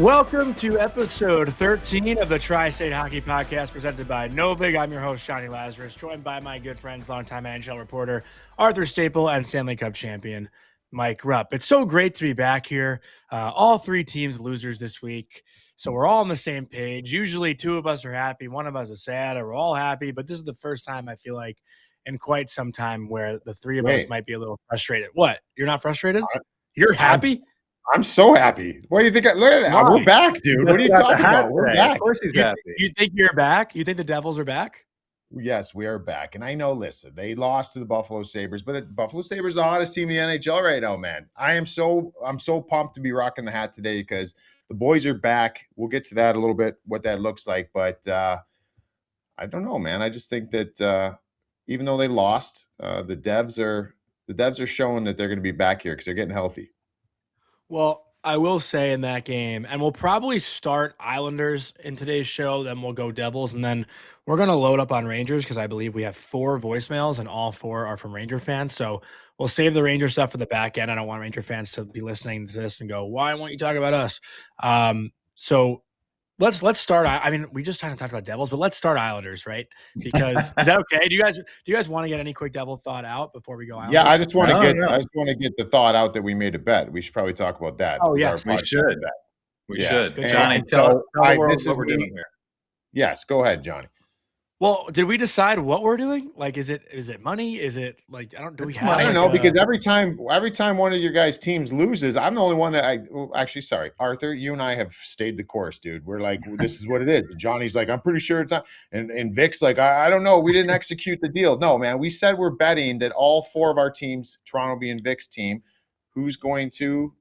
Welcome to episode 13 of the Tri-State Hockey Podcast presented by Novig. I'm your host, Johnny Lazarus, joined by my good friends, longtime NHL reporter Arthur Staple and Stanley Cup champion Mike Rupp. It's so great to be back here. All three teams losers this week, so we're all on the same page. Usually two of us are happy, one of us is sad, or we're all happy, but this is the first time I feel like in quite some time where the three of us might be a little frustrated. What? You're not frustrated? You're happy? I'm so happy. What do you think? Look at that. Why? We're back, dude. What are you talking about? We're back. Of course he's happy. You think you're back? You think the Devils are back? Yes, we are back. And I know, listen, they lost to the Buffalo Sabres, but the Buffalo Sabres are the hottest team in the NHL right now, man. I'm so pumped to be rocking the hat today because the boys are back. We'll get to that a little bit, what that looks like. But I don't know, man. I just think that even though they lost, the Devs are showing that they're going to be back here because they're getting healthy. Well, I will say in that game, and we'll probably start Islanders in today's show, then we'll go Devils, and then we're going to load up on Rangers because I believe we have 4 voicemails, and all 4 are from Ranger fans. So we'll save the Ranger stuff for the back end. I don't want Ranger fans to be listening to this and go, why won't you talk about us? So let's start. I mean, we just kind of talked about Devils, but let's start Islanders, right? Because is that okay? Do you guys want to get any quick Devil thought out before we go Islanders? Yeah, I just want to get the thought out that we made a bet. We should probably talk about that. Oh, yes, we should. We should. Good Johnny, job. tell the world this what is we're doing here. Yes, go ahead, Johnny. Well, did we decide what we're doing? Like, is it money? Is it like I don't know because every time one of your guys' teams loses, I'm the only one that sorry, Arthur, you and I have stayed the course, dude. We're like, this is what it is. And Johnny's like, I'm pretty sure it's not. And Vic's like, I don't know. We didn't execute the deal. No, man, we said we're betting that all 4 of our teams, Toronto being Vic's team, who's going to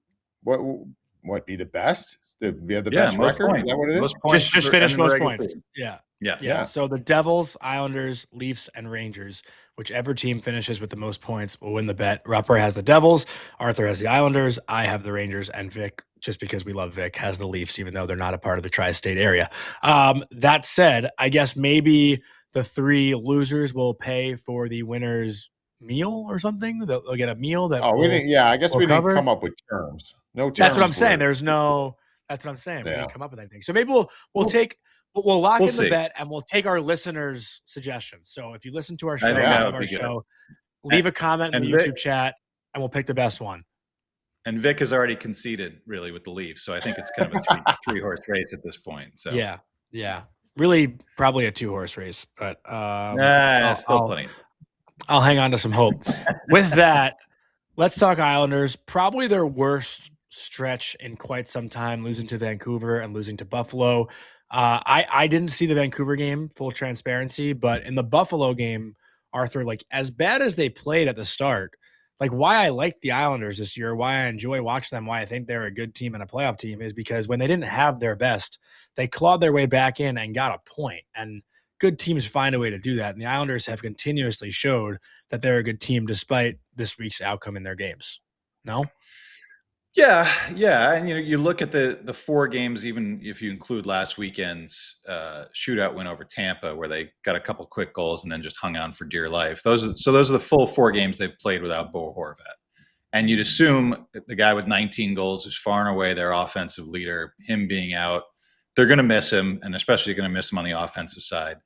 what be the best? We have the best record. Points. Is that what it is? Just finish most points. Season. Yeah. Yeah. So the Devils, Islanders, Leafs, and Rangers, whichever team finishes with the most points will win the bet. Rupper has the Devils, Arthur has the Islanders, I have the Rangers, and Vic, just because we love Vic, has the Leafs, even though they're not a part of the tri-state area. That said, I guess maybe the 3 losers will pay for the winner's meal or something. They'll get a meal that. We didn't. Yeah, I guess we didn't come up with terms. No terms. That's what I'm saying. There's no. That's what I'm saying. We didn't come up with anything. So maybe we'll lock in the bet and we'll take our listeners' suggestions. So if you listen to our show, leave a comment in the YouTube chat and we'll pick the best one. And Vic has already conceded really with the Leafs. So I think it's kind of a 3-horse race at this point. So yeah. Really probably a 2-horse race, but still plenty. I'll hang on to some hope. With that, let's talk Islanders. Probably their worst stretch in quite some time, losing to Vancouver and losing to Buffalo. I didn't see the Vancouver game, full transparency, but in the Buffalo game, Arthur, like as bad as they played at the start, like why I like the Islanders this year, why I enjoy watching them, why I think they're a good team and a playoff team is because when they didn't have their best, they clawed their way back in and got a point. And good teams find a way to do that. And the Islanders have continuously showed that they're a good team despite this week's outcome in their games. No? Yeah. And you look at the 4 games, even if you include last weekend's shootout win over Tampa, where they got a couple quick goals and then just hung on for dear life. Those are the full 4 games they've played without Bo Horvat. And you'd assume the guy with 19 goals, who's far and away their offensive leader, him being out, they're going to miss him, and especially going to miss him on the offensive side.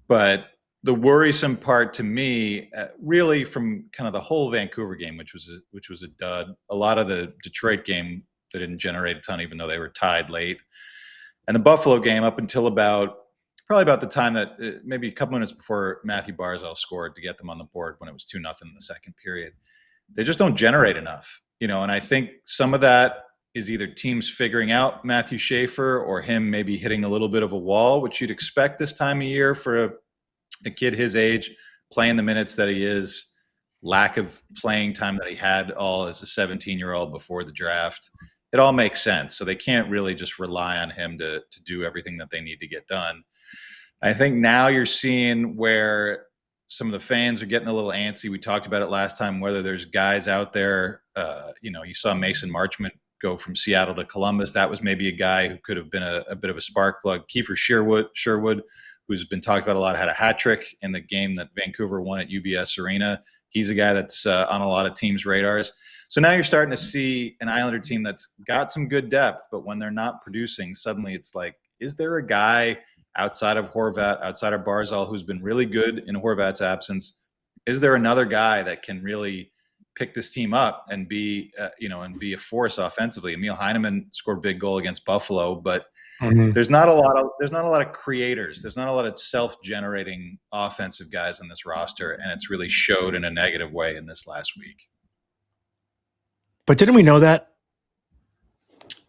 But the worrisome part to me, really from kind of the whole Vancouver game, which was a dud. A lot of the Detroit game, they didn't generate a ton, even though they were tied late. And the Buffalo game, up until probably about the time that maybe a couple minutes before Matthew Barzal scored to get them on the board when it was 2-0 in the second period, they just don't generate enough, And I think some of that is either teams figuring out Matthew Schaefer or him maybe hitting a little bit of a wall, which you'd expect this time of year for a kid his age, playing the minutes that he is, lack of playing time that he had all as a 17-year-old before the draft. It all makes sense. So they can't really just rely on him to do everything that they need to get done. I think now you're seeing where some of the fans are getting a little antsy. We talked about it last time, whether there's guys out there, you saw Mason Marchment go from Seattle to Columbus. That was maybe a guy who could have been a bit of a spark plug. Kiefer Sherwood, who's been talked about a lot, had a hat trick in the game that Vancouver won at UBS Arena. He's a guy that's on a lot of teams' radars. So now you're starting to see an Islander team that's got some good depth, but when they're not producing, suddenly it's like, is there a guy outside of Horvat, outside of Barzal, who's been really good in Horvat's absence? Is there another guy that can really pick this team up and be, and be a force offensively? Emil Heineman scored a big goal against Buffalo, but there's not a lot of creators. There's not a lot of self-generating offensive guys on this roster, and it's really showed in a negative way in this last week. But didn't we know that?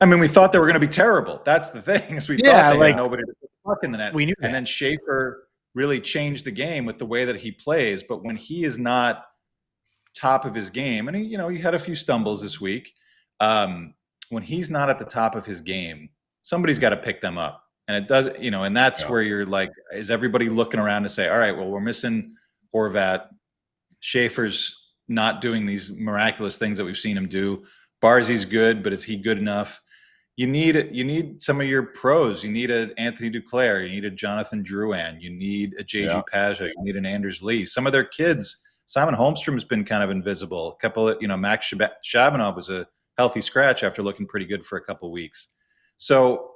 I mean, we thought they were going to be terrible. That's the thing. Is we thought they had nobody to put the puck in the net. We knew that. And then Schaefer really changed the game with the way that he plays. But when he is not top of his game, and he had a few stumbles this week. When he's not at the top of his game, somebody's got to pick them up. And it does, and that's where you're like, is everybody looking around to say, all right, well, we're missing Horvat. Schaefer's not doing these miraculous things that we've seen him do. Barzy's good, but is he good enough? You need some of your pros. You need an Anthony Duclair. You need a Jonathan Drouin. You need a JG Pajot. You need an Anders Lee. Some of their kids. Simon Holmstrom's been kind of invisible. A couple of, Max Shabanov was a healthy scratch after looking pretty good for a couple of weeks. So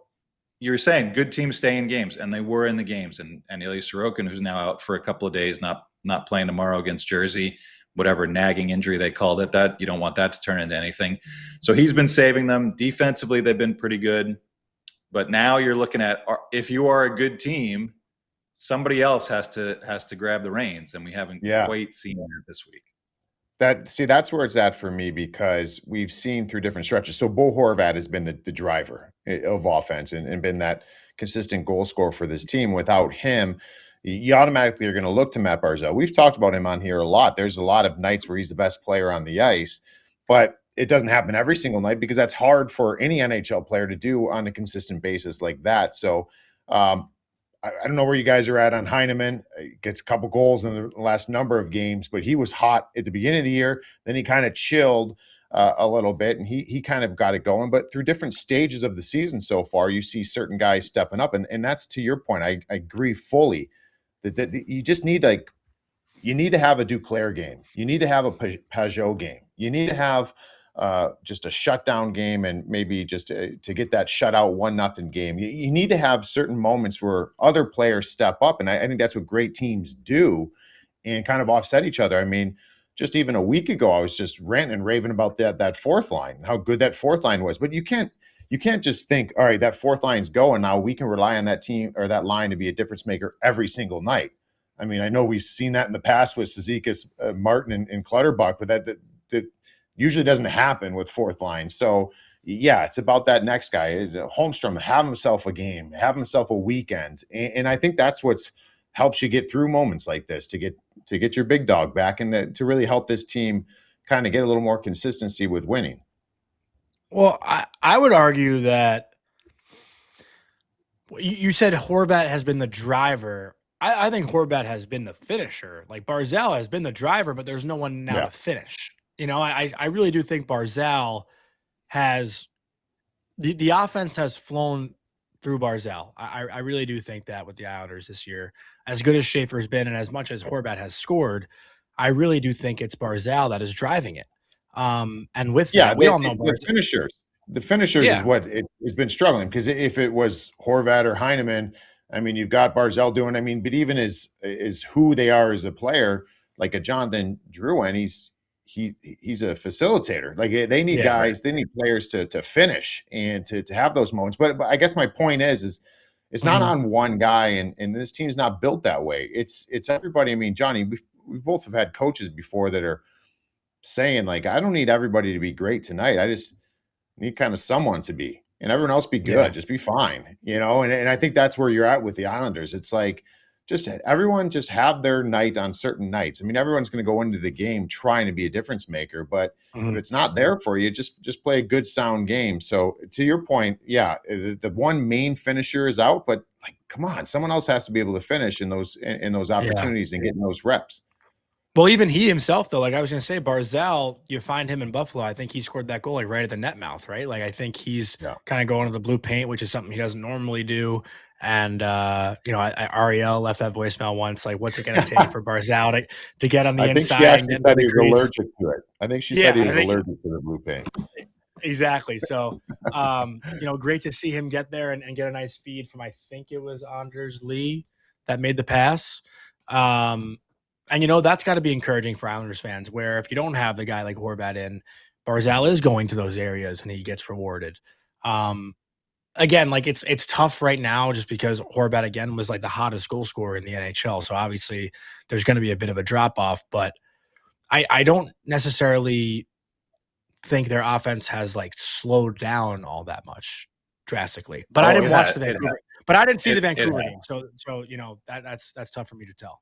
you're saying good teams stay in games, and they were in the games. And Ilya Sorokin, who's now out for a couple of days, not playing tomorrow against Jersey, whatever nagging injury they called it, that you don't want that to turn into anything. So he's been saving them. Defensively, they've been pretty good. But now you're looking at, if you are a good team, somebody else has to grab the reins, and we haven't quite seen that this week. That's where it's at for me, because we've seen through different stretches. So Bo Horvat has been the driver of offense and been that consistent goal scorer for this team. Without him, you automatically are going to look to Matt Barzal. We've talked about him on here a lot. There's a lot of nights where he's the best player on the ice, but it doesn't happen every single night, because that's hard for any NHL player to do on a consistent basis like that. So I don't know where you guys are at on Heineman. He gets a couple goals in the last number of games, but he was hot at the beginning of the year. Then he kind of chilled a little bit, and he kind of got it going. But through different stages of the season so far, you see certain guys stepping up. And that's, to your point, I agree fully that you just need, you need to have a Duclair game. You need to have a Pajot game. You need to have just a shutdown game, and maybe just to get that shutout 1-0 game. You need to have certain moments where other players step up, and I think that's what great teams do, and kind of offset each other. I mean, just even a week ago, I was just ranting and raving about that fourth line, how good that fourth line was. But you can't just think, all right, that fourth line's going, now we can rely on that team or that line to be a difference maker every single night. I mean, I know we've seen that in the past with Cizikas, Martin, and Clutterbuck, but that usually doesn't happen with fourth line. So yeah, it's about that next guy. Holmstrom, have himself a game, have himself a weekend. And I think that's what's helps you get through moments like this, to get your big dog back, and to really help this team kind of get a little more consistency with winning. Well, I would argue that you said Horvat has been the driver. I think Horvat has been the finisher. Like, Barzal has been the driver, but there's no one now to finish. I really do think Barzal has the offense has flown through Barzal. I really do think that with the Islanders this year, as good as Schaefer's been and as much as Horvat has scored, I really do think it's Barzal that is driving it. And with that, we all know the finishers is what it's been struggling, because if it was Horvat or Heineman, I mean, you've got Barzal doing, but even is who they are as a player, like a Jonathan Drouin, he's a facilitator. Like, they need guys, they need players to finish and to have those moments. But I guess my point is it's not on one guy, and this team's not built that way. It's everybody. I mean, Johnny, we both have had coaches before that are saying, like, I don't need everybody to be great tonight. I just need kind of someone to be, and everyone else be good. Just be fine, and I think that's where you're at with the Islanders. It's like, just everyone just have their night on certain nights. I mean, everyone's going to go into the game trying to be a difference maker, but if it's not there for you, just play a good, sound game. So to your point, the one main finisher is out, but, like, come on, someone else has to be able to finish in those opportunities and getting those reps. Well, even he himself, though, like I was going to say, Barzal, you find him in Buffalo. I think he scored that goal, like, right at the net mouth, right? Like, I think he's kind of going to the blue paint, which is something he doesn't normally do. And Ariel left that voicemail once, like, what's it going to take for Barzal to get on the I think inside she and actually get into said the he was crease? allergic to it. I think she said he was allergic to the blue paint. Exactly. So, great to see him get there and get a nice feed from, I think it was Anders Lee that made the pass. And that's got to be encouraging for Islanders fans, where if you don't have the guy like Horvat in, Barzal is going to those areas and he gets rewarded. Again, like it's tough right now just because Horvat again was like the hottest goal scorer in the NHL. So obviously there's going to be a bit of a drop off, but I don't necessarily think their offense has like slowed down all that much drastically. But I didn't watch the Vancouver. But I didn't see the Vancouver game, so that's tough for me to tell.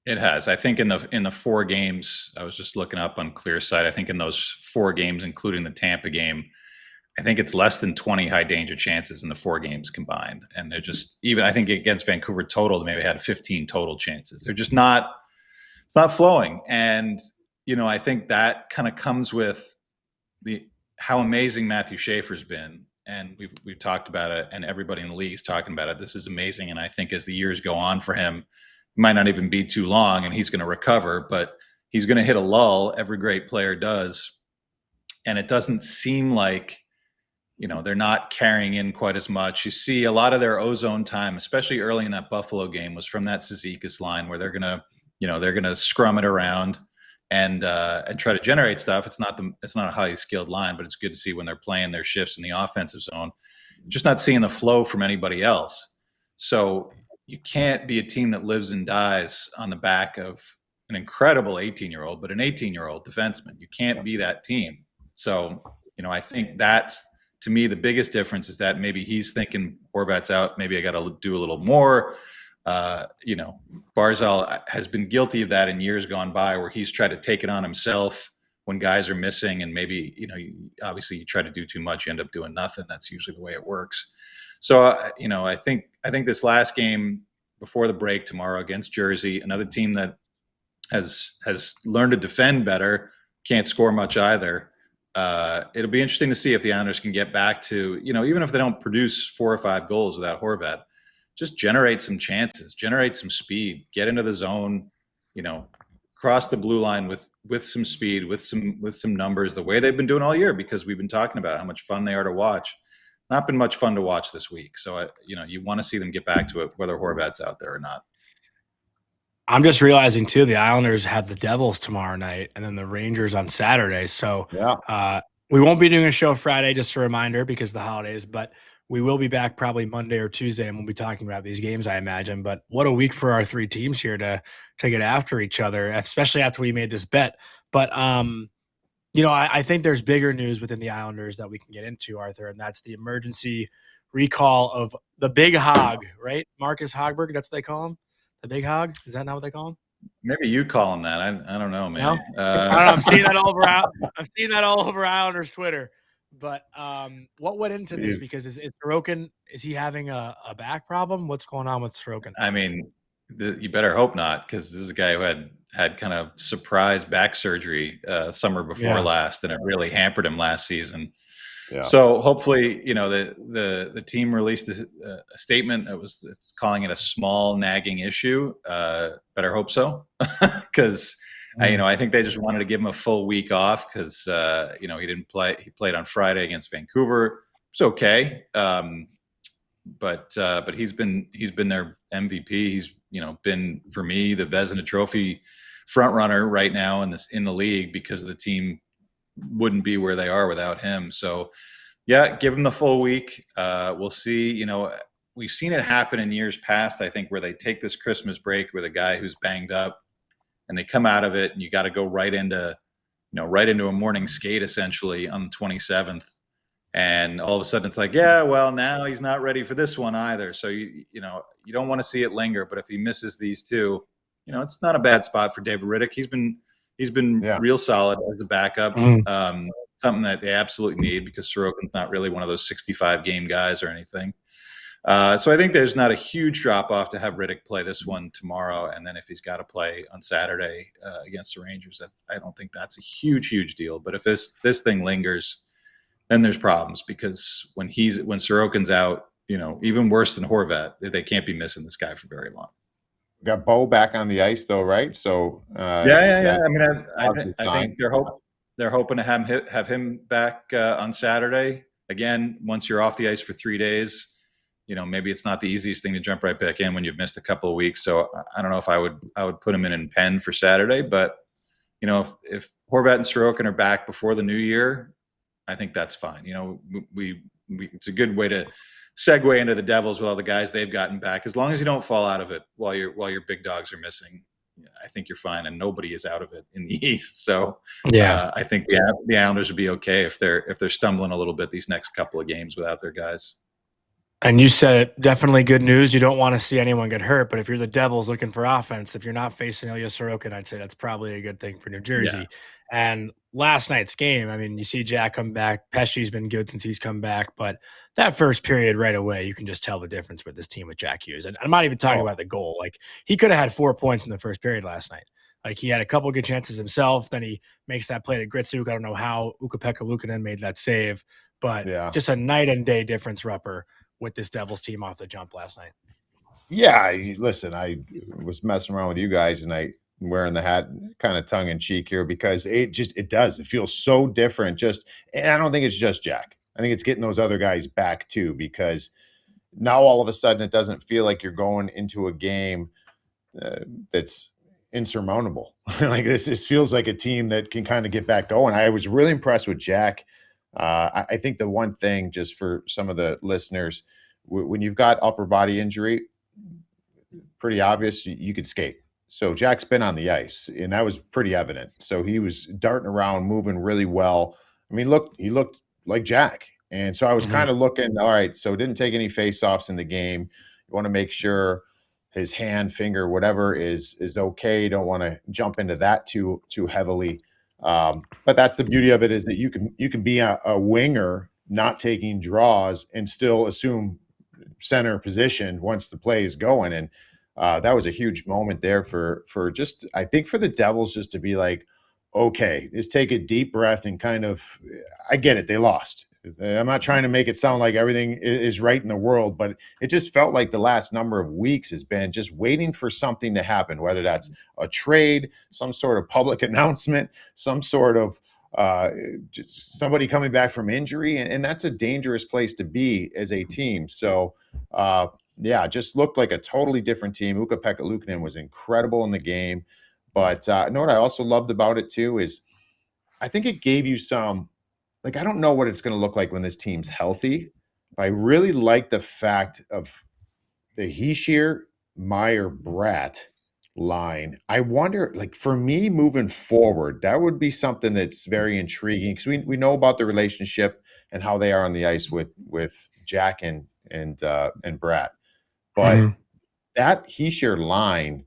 It has. I think in the 4 games, I was just looking up on Clearside. I think in those 4 games, including the Tampa game, I think it's less than 20 high danger chances in the 4 games combined. And they're just, even I think against Vancouver total, they maybe had 15 total chances. They're just not, it's not flowing. And, I think that kind of comes with how amazing Matthew Schaefer's been. And we've talked about it, and everybody in the league is talking about it. This is amazing. And I think as the years go on for him, it might not even be too long and he's going to recover, but he's going to hit a lull. Every great player does. And it doesn't seem like, they're not carrying in quite as much. You see a lot of their ozone time, especially early in that Buffalo game, was from that Cizikas line where they're gonna scrum it around and try to generate stuff. It's not a highly skilled line, but it's good to see when they're playing their shifts in the offensive zone. Just not seeing the flow from anybody else. So you can't be a team that lives and dies on the back of an incredible 18-year-old, but an 18-year-old defenseman. You can't be that team. So, I think that's, to me, the biggest difference is that maybe he's thinking Horvat's out. Maybe I got to do a little more. Barzal has been guilty of that in years gone by, where he's tried to take it on himself when guys are missing. And maybe, obviously you try to do too much, you end up doing nothing. That's usually the way it works. So, I think this last game before the break tomorrow against Jersey, another team that has learned to defend better, can't score much either. It'll be interesting to see if the Islanders can get back to, even if they don't produce 4 or 5 goals without Horvat, just generate some chances, generate some speed, get into the zone, cross the blue line with some speed, with some numbers, the way they've been doing all year, because we've been talking about how much fun they are to watch. Not been much fun to watch this week. So, you want to see them get back to it, whether Horvat's out there or not. I'm just realizing too, the Islanders have the Devils tomorrow night and then the Rangers on Saturday. So we won't be doing a show Friday, just a reminder, because of the holidays, but we will be back probably Monday or Tuesday, and we'll be talking about these games, I imagine. But what a week for our 3 teams here to get after each other, especially after we made this bet. But I think there's bigger news within the Islanders that we can get into, Arthur, and that's the emergency recall of the Big Hog, right? Marcus Hogberg, that's what they call him. The Big Hog? Is that not what they call him? Maybe you call him that. I don't know, man. No? I don't know. I'm seeing that all over Islanders Twitter. But what went into this? Because is Sorokin, is he having a back problem? What's going on with Sorokin? I mean, you better hope not, because this is a guy who had kind of surprise back surgery summer before last, and it really hampered him last season. Yeah. So hopefully, the team released a statement that it's calling it a small nagging issue. Better hope so, because I think they just wanted to give him a full week off because he didn't play. He played on Friday against Vancouver. It's okay, but he's been their MVP. He's been, for me, the Vezina Trophy front runner right now in the league, because the team wouldn't be where they are without him. So give him the full week. We'll see. We've seen it happen in years past, I think, where they take this Christmas break with a guy who's banged up and they come out of it, and you got to go right into a morning skate essentially on the 27th. And all of a sudden it's like, now he's not ready for this one either. So you don't want to see it linger, but if he misses these 2, it's not a bad spot for David Riddick. He's been real solid as a backup. Something that they absolutely need, because Sorokin's not really one of those 65-game guys or anything. So I think there's not a huge drop-off to have Riddick play this one tomorrow, and then if he's got to play on Saturday against the Rangers, I don't think that's a huge deal. But if this thing lingers, then there's problems, because when Sorokin's out, even worse than Horvat. They can't be missing this guy for very long. Got Bo back on the ice though, right? So Yeah. I mean, I sign. think they're hoping to have him back on Saturday. Again, once you're off the ice for 3 days, maybe it's not the easiest thing to jump right back in when you've missed a couple of weeks. So I don't know if I would put him in pen for Saturday, but if Horvat and Sorokin are back before the new year, I think that's fine. It's a good way to segue into the Devils with all the guys they've gotten back. As long as you don't fall out of it while your big dogs are missing, I think you're fine, and nobody is out of it in the East. So I think the Islanders would be okay if they're stumbling a little bit these next couple of games without their guys. And you said it, definitely good news. You don't want to see anyone get hurt, but if you're the Devils looking for offense, if you're not facing Ilya Sorokin, I'd say that's probably a good thing for New Jersey. Yeah. And last night's game, I mean, you see Jack come back. Pesci's been good since he's come back, but that first period right away, you can just tell the difference with this team with Jack Hughes. And I'm not even talking about the goal. Like, he could have had 4 points in the first period last night. Like, he had a couple good chances himself. Then he makes that play to Gritsuk. I don't know how Ukko-Pekka Luukkonen made that save, but just a night and day difference, Rupper, with this Devils team off the jump last night. Yeah, listen, I was messing around with you guys, and I wearing the hat kind of tongue in cheek here because it feels so different. And I don't think it's just Jack. I think it's getting those other guys back too, because now all of a sudden it doesn't feel like you're going into a game that's insurmountable. Like this feels like a team that can kind of get back going. I was really impressed with Jack. I think the one thing, just for some of the listeners, when you've got upper body injury, pretty obvious, you could skate. So Jack's been on the ice, and that was pretty evident. So he was darting around, moving really well. I mean, he looked like Jack. And so I was kind of looking, all right, so didn't take any face-offs in the game. You want to make sure his hand, finger, whatever is okay. You don't want to jump into that too heavily. But that's the beauty of it, is that you can be a winger not taking draws and still assume center position once the play is going. And that was a huge moment there for just, I think, for the Devils just to be like, okay, just take a deep breath and kind of, I get it, they lost. I'm not trying to make it sound like everything is right in the world, but it just felt like the last number of weeks has been just waiting for something to happen, whether that's a trade, some sort of public announcement, some sort of just somebody coming back from injury. And that's a dangerous place to be as a team. So, just looked like a totally different team. Ukko-Pekka Luukkonen was incredible in the game. But you know what I also loved about it too is I think it gave you some, like, I don't know what it's going to look like when this team's healthy, but I really like the fact of the Hischier, Meyer, Bratt line. I wonder, like, for me moving forward, that would be something that's very intriguing, because we know about the relationship and how they are on the ice with Jack and Bratt. But that Hischier line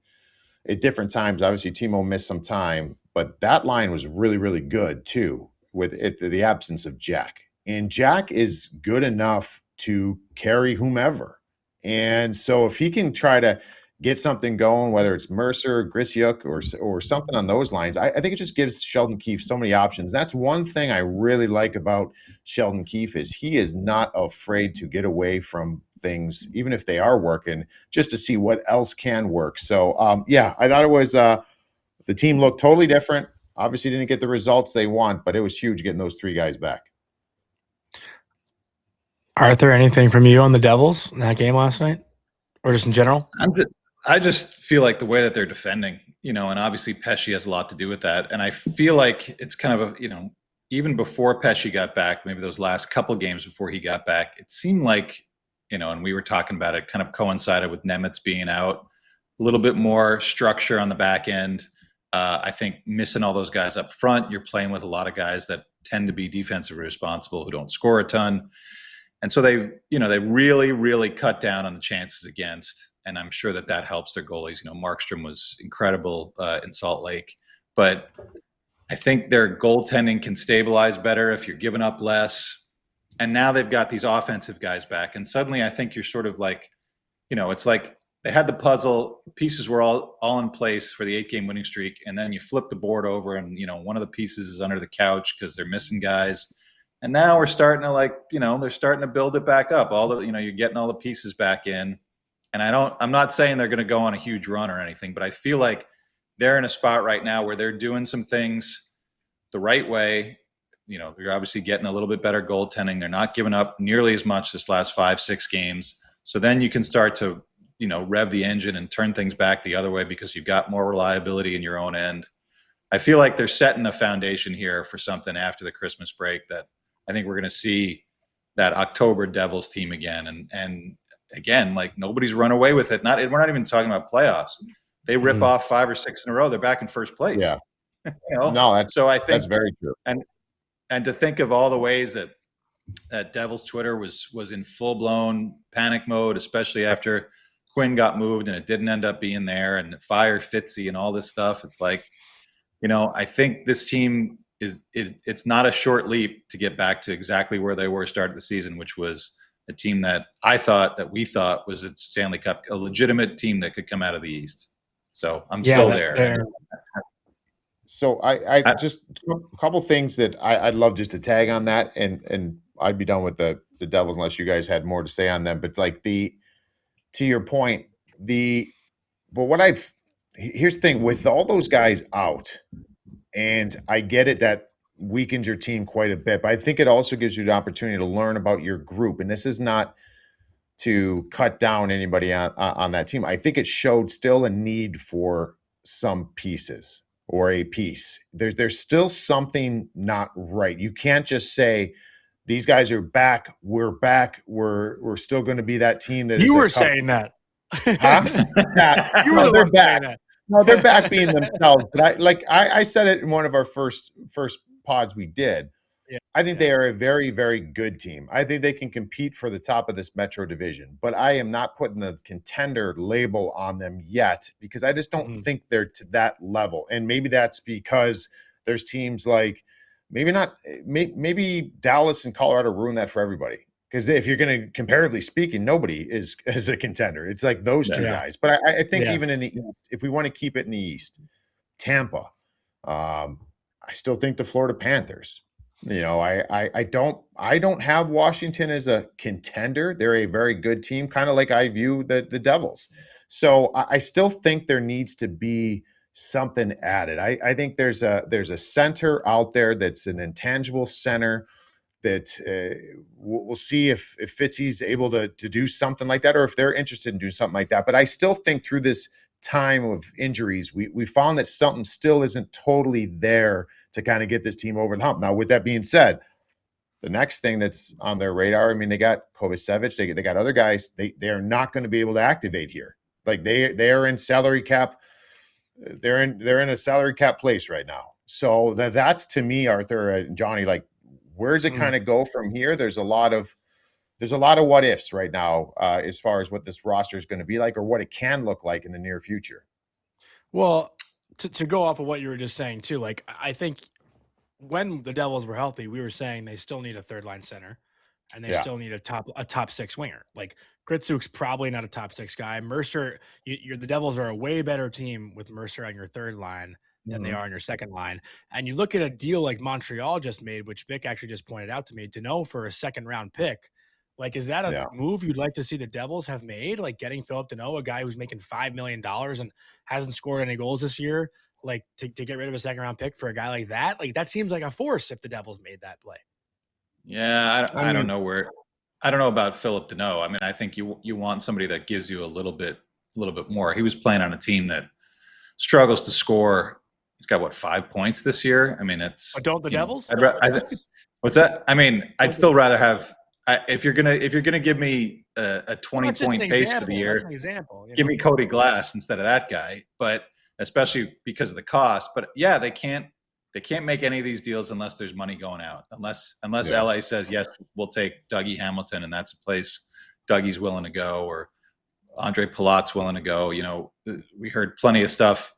at different times, obviously Timo missed some time, but that line was really, really good too, with the absence of Jack. And Jack is good enough to carry whomever. And so if he can try to get something going, whether it's Mercer, Grisiuk, or something on those lines, I think it just gives Sheldon Keefe so many options. That's one thing I really like about Sheldon Keefe, is he is not afraid to get away from things, even if they are working, just to see what else can work. So, I thought it was the team looked totally different. Obviously didn't get the results they want, but it was huge getting those three guys back. Arthur, anything from you on the Devils in that game last night, or just in general? I just feel like the way that they're defending, and obviously Pesci has a lot to do with that. And I feel like it's kind of even before Pesci got back, maybe those last couple games before he got back, it seemed like, and we were talking about it, kind of coincided with Nemitz being out, a little bit more structure on the back end. I think missing all those guys up front, you're playing with a lot of guys that tend to be defensively responsible, who don't score a ton. And so they've really, really cut down on the chances against. And I'm sure that helps their goalies. Markstrom was incredible in Salt Lake. But I think their goaltending can stabilize better if you're giving up less. And now they've got these offensive guys back. And suddenly I think you're sort of like, it's like they had the puzzle, pieces were all in place for the 8-game winning streak. And then you flip the board over and, one of the pieces is under the couch because they're missing guys. And now we're starting to they're starting to build it back up. You're getting all the pieces back in. And I'm not saying they're going to go on a huge run or anything, but I feel like they're in a spot right now where they're doing some things the right way. They're obviously getting a little bit better goaltending. They're not giving up nearly as much this last 5-6 games. So then you can start to, rev the engine and turn things back the other way because you've got more reliability in your own end. I feel like they're setting the foundation here for something after the Christmas break that I think we're going to see that October Devils team again. And again, like nobody's run away with it. We're not even talking about playoffs. They rip off 5 or 6 in a row. They're back in first place. Yeah. No, so I think that's very true. And to think of all the ways that Devils Twitter was in full blown panic mode, especially after Quinn got moved and it didn't end up being there, and fire Fitzy and all this stuff. It's like, I think this team it's not a short leap to get back to exactly where they were started the season, which was a team that we thought was a Stanley Cup, a legitimate team that could come out of the East. So I'm still there. So I just a couple things that I'd love just to tag on that, and I'd be done with the Devils unless you guys had more to say on them. But like to your point, here's the thing with all those guys out, and I get it that weakens your team quite a bit, but I think it also gives you the opportunity to learn about your group. And this is not to cut down anybody on that team. I think it showed still a need for some pieces or a piece. There's still something not right. You can't just say these guys are back. We're back. We're still going to be that team that you were saying that. Huh? Yeah. You were the one saying that. No, they're back being themselves. But I said it in one of our first pods we did. Yeah. I think they are a very, very good team. I think they can compete for the top of this Metro division, but I am not putting the contender label on them yet because I just don't think they're to that level. And maybe that's because there's teams like maybe Dallas and Colorado ruin that for everybody. Because if you're going to, comparatively speaking, nobody is a contender. It's like those two guys. But I think even in the East, if we want to keep it in the East, Tampa, I still think the Florida Panthers. I don't have Washington as a contender. They're a very good team, kind of like I view the Devils. So I still think there needs to be something added. I think there's a center out there that's an intangible center that we'll see if Fitzy's able to do something like that, or if they're interested in doing something like that. But I still think through this time of injuries, we found that something still isn't totally there to kind of get this team over the hump. Now, with that being said, the next thing that's on their radar, I mean, they got Kovacevic, they got other guys. They are not going to be able to activate here. Like they are in salary cap. They're in a salary cap place right now. So that's to me, Arthur and Johnny, like, where does it kind of go from here? There's a lot of what ifs right now as far as what this roster is going to be like or what it can look like in the near future. Well, to go off of what you were just saying too, like I think when the Devils were healthy, we were saying they still need a third line center and they still need a top 6 winger. Like Kritzuk's probably not a top 6 guy. Mercer, the Devils are a way better team with Mercer on your third line than they are on your second line. And you look at a deal like Montreal just made, which Vic actually just pointed out to me, to know for a second round pick. Like, is that a move you'd like to see the Devils have made? Like getting Philip Deneau, a guy who's making $5 million and hasn't scored any goals this year, like to get rid of a second round pick for a guy like that? Like that seems like a force if the Devils made that play. Yeah, I don't know I don't know about Philip Deneau. I mean, I think you want somebody that gives you a little bit more. He was playing on a team that struggles to score. He's got 5 points this year. I mean, it's. But don't the Devils? What's that? I mean, I'd still rather have. If you're gonna give me a 20-point pace for the year, give me Cody Glass instead of that guy. But especially because of the cost. But yeah, they can't make any of these deals unless there's money going out. Unless LA says yes, we'll take Dougie Hamilton, and that's a place Dougie's willing to go, or Andre Palat's willing to go. We heard plenty of stuff.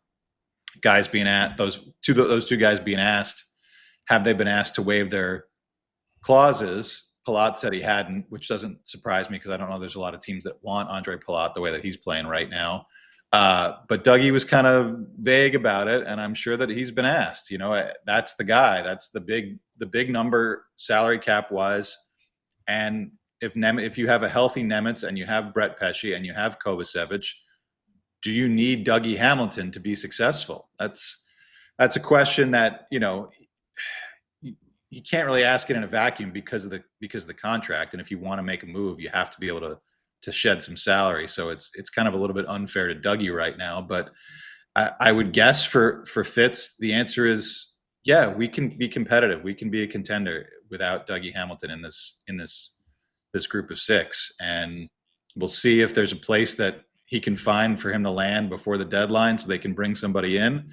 Guys being at those two guys being asked, have they been asked to waive their clauses? Palat said he hadn't, which doesn't surprise me because I don't know there's a lot of teams that want Andre Palat the way that he's playing right now. But Dougie was kind of vague about it, and I'm sure that he's been asked. That's the guy. That's the big number salary cap wise. And if you have a healthy Nemitz and you have Brett Pesce and you have Kovacevic, do you need Dougie Hamilton to be successful? That's a question that you can't really ask it in a vacuum because of the contract. And if you want to make a move, you have to be able to shed some salary. So it's kind of a little bit unfair to Dougie right now. But I would guess for Fitz, the answer is yeah, we can be competitive. We can be a contender without Dougie Hamilton in this group of six. And we'll see if there's a place that he can find for him to land before the deadline so they can bring somebody in.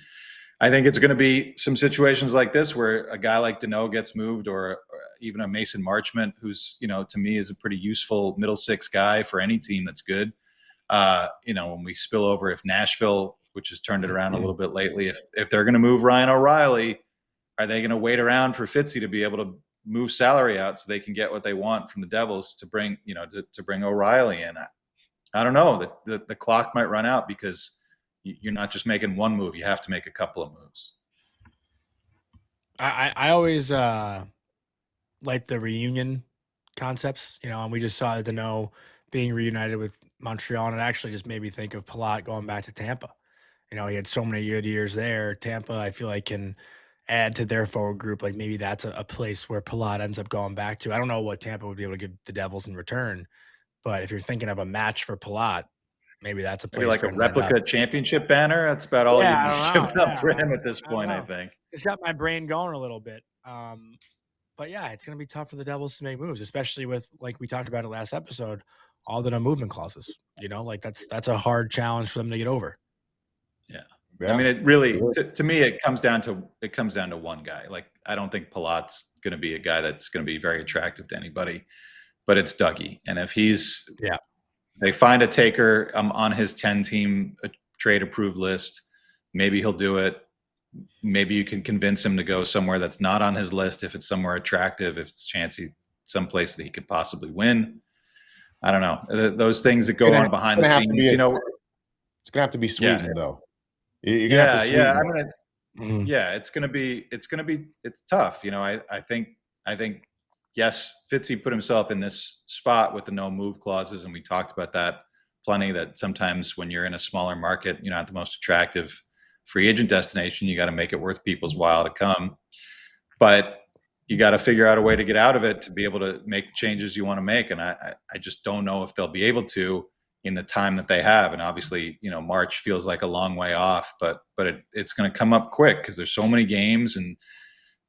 I think it's going to be some situations like this where a guy like Deneau gets moved, or even a Mason Marchment, who's, to me is a pretty useful middle six guy for any team that's good. When we spill over, if Nashville, which has turned it around a little bit lately, if they're going to move Ryan O'Reilly, are they going to wait around for Fitzy to be able to move salary out so they can get what they want from the Devils to bring, to bring O'Reilly in? I don't know. The clock might run out because you're not just making one move. You have to make a couple of moves. I always like the reunion concepts, and we just saw Deneau being reunited with Montreal, and it actually just made me think of Palat going back to Tampa. He had so many good years there. Tampa, I feel like, can add to their forward group. Like maybe that's a place where Palat ends up going back to. I don't know what Tampa would be able to give the Devils in return, but if you're thinking of a match for Palat, maybe that's a place. Maybe like a replica championship banner. That's about all you'd be giving up for him at this point, I think. It's got my brain going a little bit. But yeah, it's going to be tough for the Devils to make moves, especially with, like we talked about it last episode, all the no movement clauses. Like that's a hard challenge for them to get over. Yeah. I mean, it really, to me, it comes down to one guy. Like, I don't think Palat's going to be a guy that's going to be very attractive to anybody, but it's Dougie. And if they find a taker on his 10-team trade approved list, maybe he'll do it. Maybe you can convince him to go somewhere that's not on his list if it's somewhere attractive, if it's someplace that he could possibly win. I don't know. Those things that go on behind the scenes, it's going to have to be sweetened though. You're going to have to sweeten it. It's tough. I think, yes, Fitzy put himself in this spot with the no move clauses. And we talked about that plenty, that sometimes when you're in a smaller market, you're not the most attractive free agent destination. You got to make it worth people's while to come, but you got to figure out a way to get out of it to be able to make the changes you want to make. And I just don't know if they'll be able to in the time that they have. And obviously, March feels like a long way off, but it's going to come up quick because there's so many games and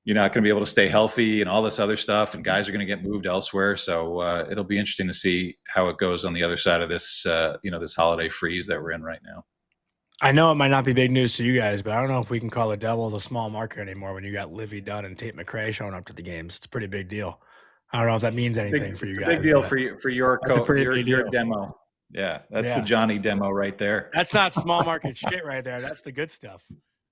you're not going to be able to stay healthy and all this other stuff. And guys are going to get moved elsewhere. So it'll be interesting to see how it goes on the other side of this, this holiday freeze that we're in right now. I know it might not be big news to you guys, but I don't know if we can call the Devils a small market anymore when you got Livy Dunn and Tate McRae showing up to the games. It's a pretty big deal. I don't know if that means anything for you guys. It's a big deal for your demo. Yeah, that's the Johnny demo right there. That's not small market shit right there. That's the good stuff.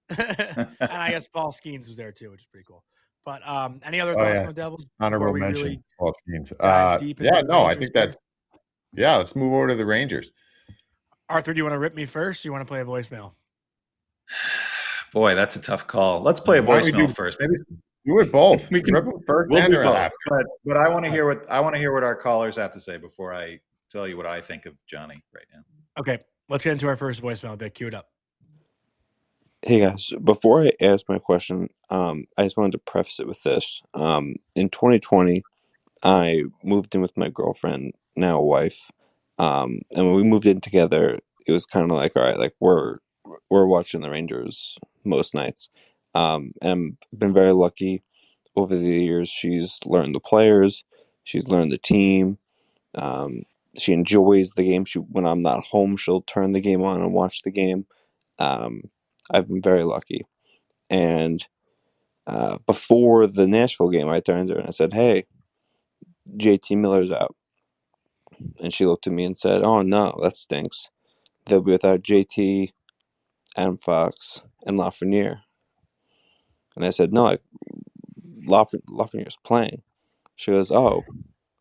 And I guess Paul Skeens was there too, which is pretty cool. But any other thoughts on the Devils? Honorable mention, Paul Skeens. I think that's – let's move over to the Rangers. Arthur, do you want to rip me first, or you want to play a voicemail? Boy, that's a tough call. Let's play a voicemail first. Maybe do it both. We can rip them first. We'll do both. But I want to hear what our callers have to say before I tell you what I think of Johnny right now. Okay, let's get into our first voicemail. Vic, cue it up. Hey guys, before I ask my question, I just wanted to preface it with this. In 2020, I moved in with my girlfriend, now wife. And when we moved in together, it was kind of like, all right, like we're watching the Rangers most nights. And I've been very lucky over the years. She's learned the players, she's learned the team. She enjoys the game. When I'm not home, she'll turn the game on and watch the game. I've been very lucky. And before the Nashville game, I turned to her and I said, "Hey, JT Miller's out." And she looked at me and said, "Oh, no, that stinks. They'll be without JT, Adam Fox, and Lafrenière." And I said, "No, Lafreniere's playing." She goes, "Oh,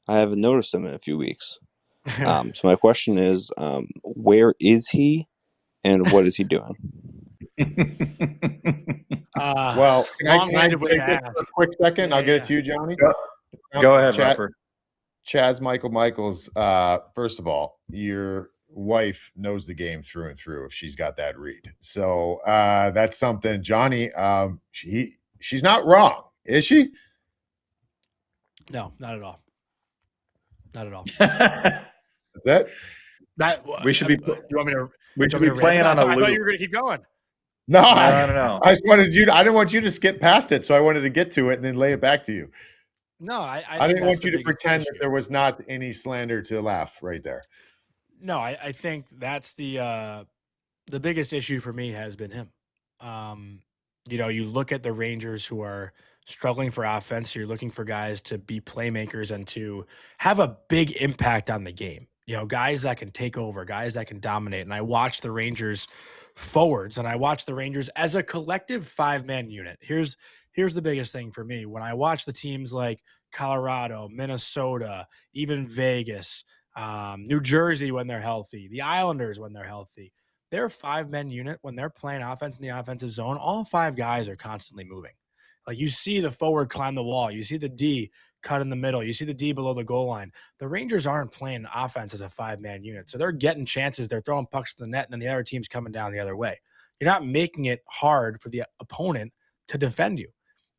I haven't noticed him in a few weeks." So my question is, where is he? and what is he doing? Well, can I long-winded way take to this ask. for a quick second? I'll get it Yeah. to you, Johnny. Go ahead, Chat- Roper. Chaz Michaels, first of all, your wife knows the game through and through if she's got that read. So that's something, Johnny. She's not wrong, is she? No, not at all. Not at all. That's it. We should be- You want me to? We should you be want me to playing rant? on a I thought you loop. were going to keep going. No, No, I no. just wanted you. I didn't want you to skip past it, so I wanted to get to it and then lay it back to you. No, I think didn't that's want the you to biggest pretend that issue. there was not any slander to laugh right there. No, I think that's the biggest issue for me has been him. You look at the Rangers who are struggling for offense. You're looking for guys to be playmakers and to have a big impact on the game. Guys that can take over, guys that can dominate. And I watch the Rangers forwards and I watch the Rangers as a collective 5-man unit. Here's the biggest thing for me. When I watch the teams like Colorado, Minnesota, even Vegas, New Jersey when they're healthy, the Islanders when they're healthy, their 5-man unit, when they're playing offense in the offensive zone, all 5 guys are constantly moving. Like you see the forward climb the wall. You see the D cut in the middle. You see the D below the goal line. The Rangers aren't playing offense as a 5-man unit. So they're getting chances. They're throwing pucks to the net, and then the other team's coming down the other way. You're not making it hard for the opponent to defend you.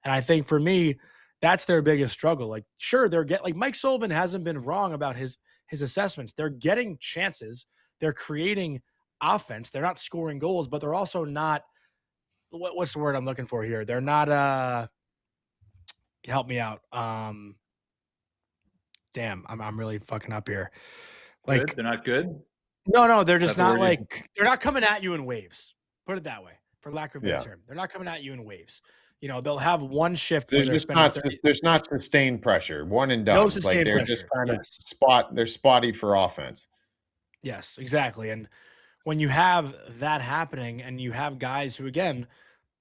And I think for me, that's their biggest struggle. Like, sure, Mike Sullivan hasn't been wrong about his assessments. They're getting chances. They're creating offense. They're not scoring goals, but they're also not what's the word I'm looking for here? They're not help me out. Damn, I'm really fucking up here. Like Good? They're not good? No, they're just Is that the not word they're not coming at you in waves. Put it that way, for lack of a better Yeah. term. They're not coming at you in waves. They'll have one shift where There's they're just spending not 30 there's not sustained pressure. One and done. No It's like sustained they're just pressure, kind of yes. they're spotty for offense. Yes, exactly. And when you have that happening and you have guys who, again,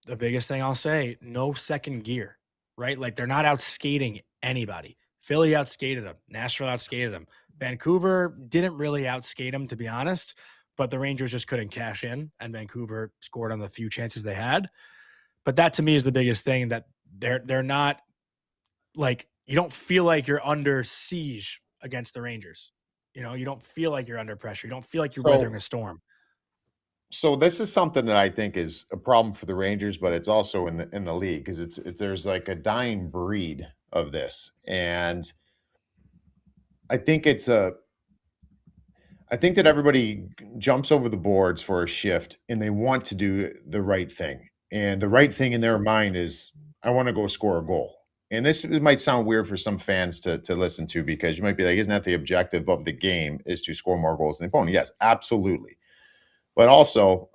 the biggest thing I'll say, no second gear, right? Like they're not out skating anybody. Philly outskated them. Nashville outskated them. Vancouver didn't really outskate them, to be honest, but the Rangers just couldn't cash in, and Vancouver scored on the few chances they had. But that to me is the biggest thing, that they're not like, you don't feel like you're under siege against the Rangers. You don't feel like you're under pressure. You don't feel like you're weathering a storm. So this is something that I think is a problem for the Rangers, but it's also in the league, because it's there's like a dying breed of this, and I think that everybody jumps over the boards for a shift and they want to do the right thing, and the right thing in their mind is, I want to go score a goal. And this might sound weird for some fans to listen to, because you might be like, isn't that the objective of the game, is to score more goals than the opponent? Yes, absolutely. But also,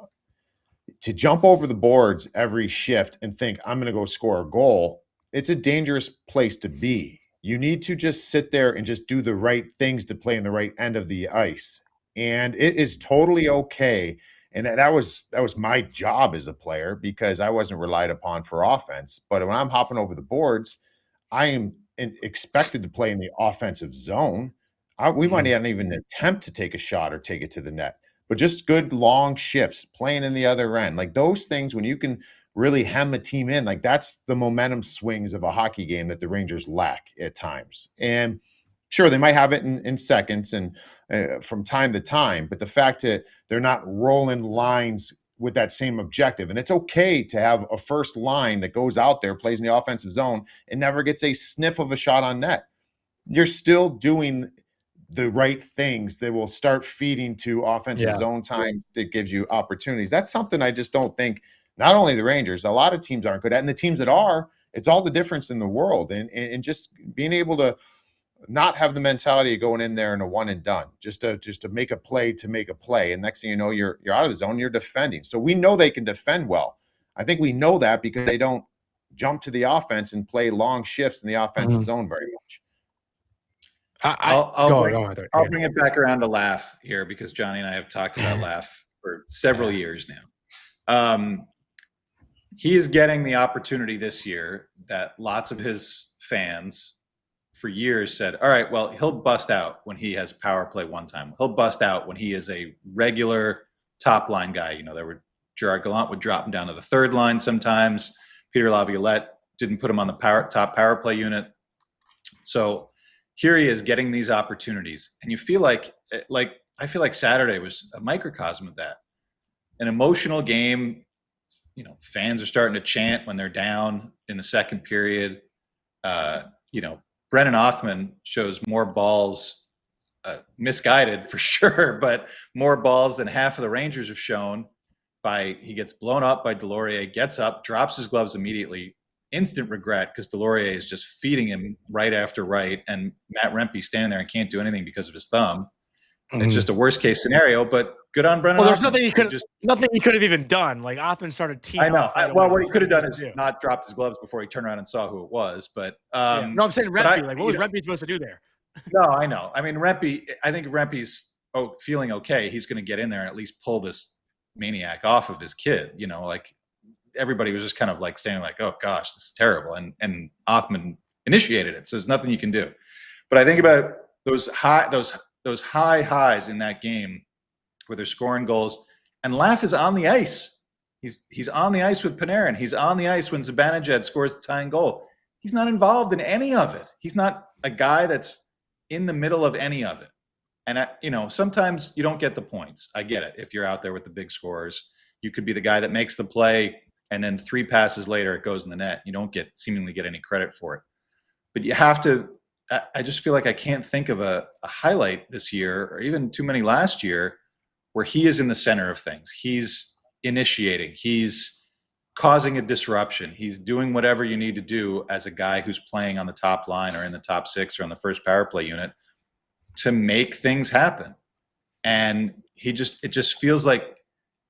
to jump over the boards every shift and think, I'm going to go score a goal, it's a dangerous place to be. You need to just sit there and just do the right things to play in the right end of the ice. And it is totally okay. And that was my job as a player, because I wasn't relied upon for offense. But when I'm hopping over the boards, I am expected to play in the offensive zone. We might not even attempt to take a shot or take it to the net, but just good long shifts, playing in the other end. Like those things, when you can really hem a team in, like that's the momentum swings of a hockey game that the Rangers lack at times. And sure, they might have it in seconds and from time to time, but the fact that they're not rolling lines with that same objective. And it's okay to have a first line that goes out there, plays in the offensive zone, and never gets a sniff of a shot on net. You're still doing the right things that will start feeding to offensive zone time that gives you opportunities. That's something I just don't think, not only the Rangers, a lot of teams aren't good at, and the teams that are, it's all the difference in the world. And just being able to not have the mentality of going in there and a one and done, just to make a play to make a play. And next thing you know, you're out of the zone, you're defending. So we know they can defend well. I think we know that because they don't jump to the offense and play long shifts in the offensive zone very much. I'll bring it back around to Laugh here, because Johnny and I have talked about Laugh for several years now. He is getting the opportunity this year that lots of his fans for years said, all right, well, he'll bust out when he has power play one time. He'll bust out when he is a regular top line guy. Gerard Gallant would drop him down to the third line sometimes. Peter Laviolette didn't put him on the top power play unit. So here he is getting these opportunities, and you feel like I feel like Saturday was a microcosm of that. An emotional game. Fans are starting to chant when they're down in the second period. Brennan Othman shows more balls, misguided for sure, but more balls than half of the Rangers have shown. He gets blown up by Delorier, gets up, drops his gloves immediately. Instant regret because Delorier is just feeding him right after right, and Matt Rempe's standing there and can't do anything because of his thumb. Mm-hmm. It's just a worst case scenario, but good on Brennan. Well, there's nothing he could have even done. Like Othman started teeing. I know. What he could have done is not dropped his gloves before he turned around and saw who it was. But no, I'm saying Rempe. What was Rempe supposed to do there? No, I know. I mean, Rempe. I think if Rempe's feeling okay, he's going to get in there and at least pull this maniac off of his kid. Everybody was just kind of like saying like, "Oh gosh, this is terrible," and Othman initiated it, so there's nothing you can do. But I think about those high highs in that game where they're scoring goals, and Laf is on the ice. He's on the ice with Panarin. He's on the ice when Zibanejad scores the tying goal. He's not involved in any of it. He's not a guy that's in the middle of any of it. And sometimes you don't get the points. I get it. If you're out there with the big scorers, you could be the guy that makes the play, and then 3 passes later it goes in the net. You don't seemingly get any credit for it. But you have to. I just feel like I can't think of a highlight this year, or even too many last year, where he is in the center of things. He's initiating. He's causing a disruption. He's doing whatever you need to do as a guy who's playing on the top line or in the top 6 or on the first power play unit to make things happen. And it just feels like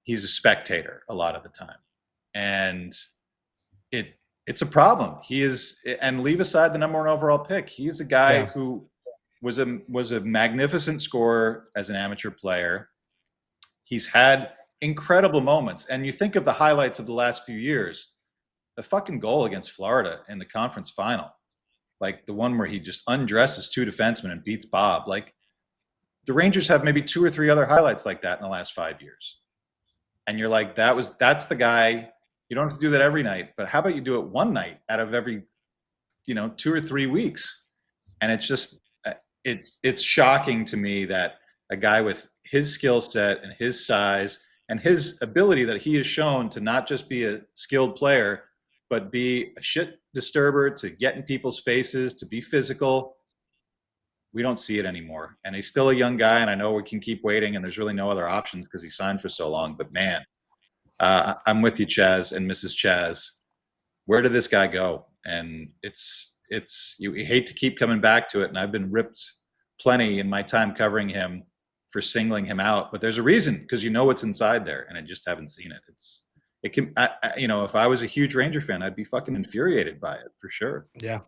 he's a spectator a lot of the time. And it's a problem. He is, and leave aside the number 1 overall pick, he's a guy who was a magnificent scorer as an amateur player. He's had incredible moments. And you think of the highlights of the last few years, the fucking goal against Florida in the conference final, like the one where he just undresses 2 defensemen and beats Bob. Like, the Rangers have maybe 2 or 3 other highlights like that in the last 5 years. And you're like, that's the guy. You don't have to do that every night, but how about you do it one night out of every, 2 or 3 weeks? And it's just, it's shocking to me that a guy with his skill set and his size and his ability that he has shown to not just be a skilled player, but be a shit disturber, to get in people's faces, to be physical. We don't see it anymore. And he's still a young guy, and I know we can keep waiting, and there's really no other options because he signed for so long. But man, I'm with you, Chaz and Mrs. Chaz. Where did this guy go? And you hate to keep coming back to it. And I've been ripped plenty in my time covering him for singling him out, but there's a reason, because what's inside there, and I just haven't seen it. If I was a huge Ranger fan, I'd be fucking infuriated by it for sure. Yeah.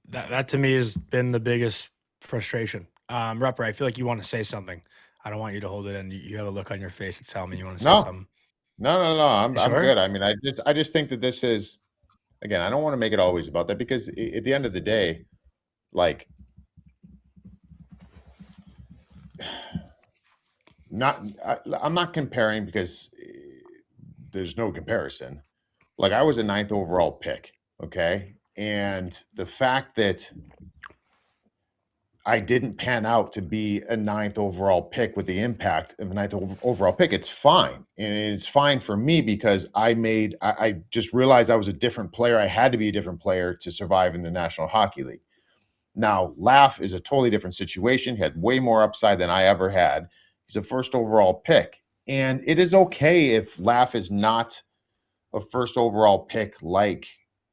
That to me has been the biggest frustration. Rupper, I feel like you want to say something. I don't want you to hold it in. You have a look on your face that's telling me you want to say something. No. I'm good. I mean, I just think that this is, again, I don't want to make it always about that, because at the end of the day, like, I'm not comparing, because there's no comparison. Like, I was a 9th overall pick. Okay. And the fact that I didn't pan out to be a 9th overall pick with the impact of a 9th overall pick, it's fine. And it's fine for me, because I just realized I was a different player. I had to be a different player to survive in the National Hockey League. Now, Laf is a totally different situation. He had way more upside than I ever had. He's a 1st overall pick. And it is okay if Laf is not a 1st overall pick like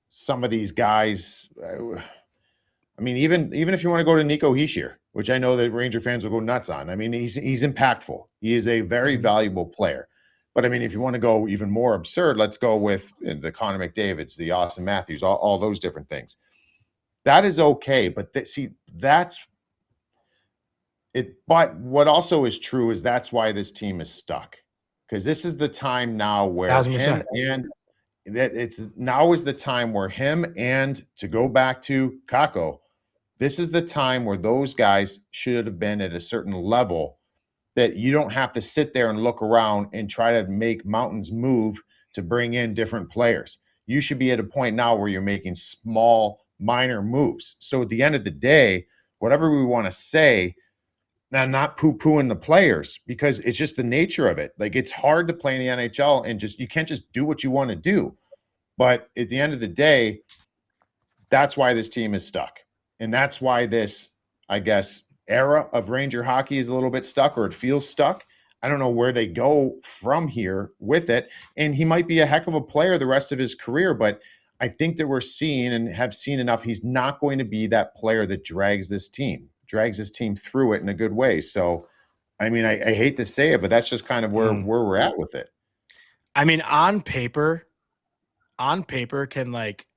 some of these guys. I mean, even if you want to go to Nico Hischier, which I know that Ranger fans will go nuts on. I mean, he's impactful. He is a very valuable player. But I mean, if you want to go even more absurd, let's go with the Connor McDavids, the Austin Matthews, all those different things. That is okay. But that's it. But what also is true is that's why this team is stuck, because this is the time now where 1,000%. now is the time where him, and to go back to Kako, this is the time where those guys should have been at a certain level that you don't have to sit there and look around and try to make mountains move to bring in different players. You should be at a point now where you're making small, minor moves. So at the end of the day, whatever we want to say, now not poo-pooing the players, because it's just the nature of it. Like, it's hard to play in the NHL and you can't just do what you want to do. But at the end of the day, that's why this team is stuck. And that's why this, I guess, era of Ranger hockey is a little bit stuck, or it feels stuck. I don't know where they go from here with it. And he might be a heck of a player the rest of his career, but I think that we're seeing and have seen enough. He's not going to be that player that drags this team through it in a good way. So, I mean, I hate to say it, but that's just kind of where we're at with it. I mean, on paper can, like,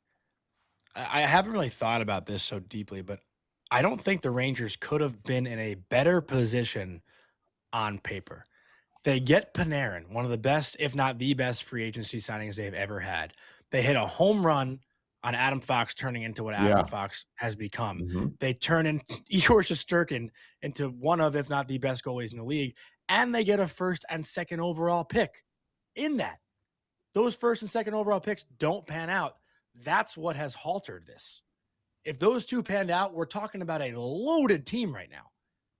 I haven't really thought about this so deeply, but I don't think the Rangers could have been in a better position on paper. They get Panarin, one of the best, if not the best, free agency signings they've ever had. They hit a home run on Adam Fox, turning into what Adam Fox has become. Mm-hmm. They turn in Igor Shesterkin into one of, if not the best goalies in the league, and they get a first and second overall pick in that. Those first and second overall picks don't pan out. That's what has haltered this. If those two panned out, we're talking about a loaded team right now.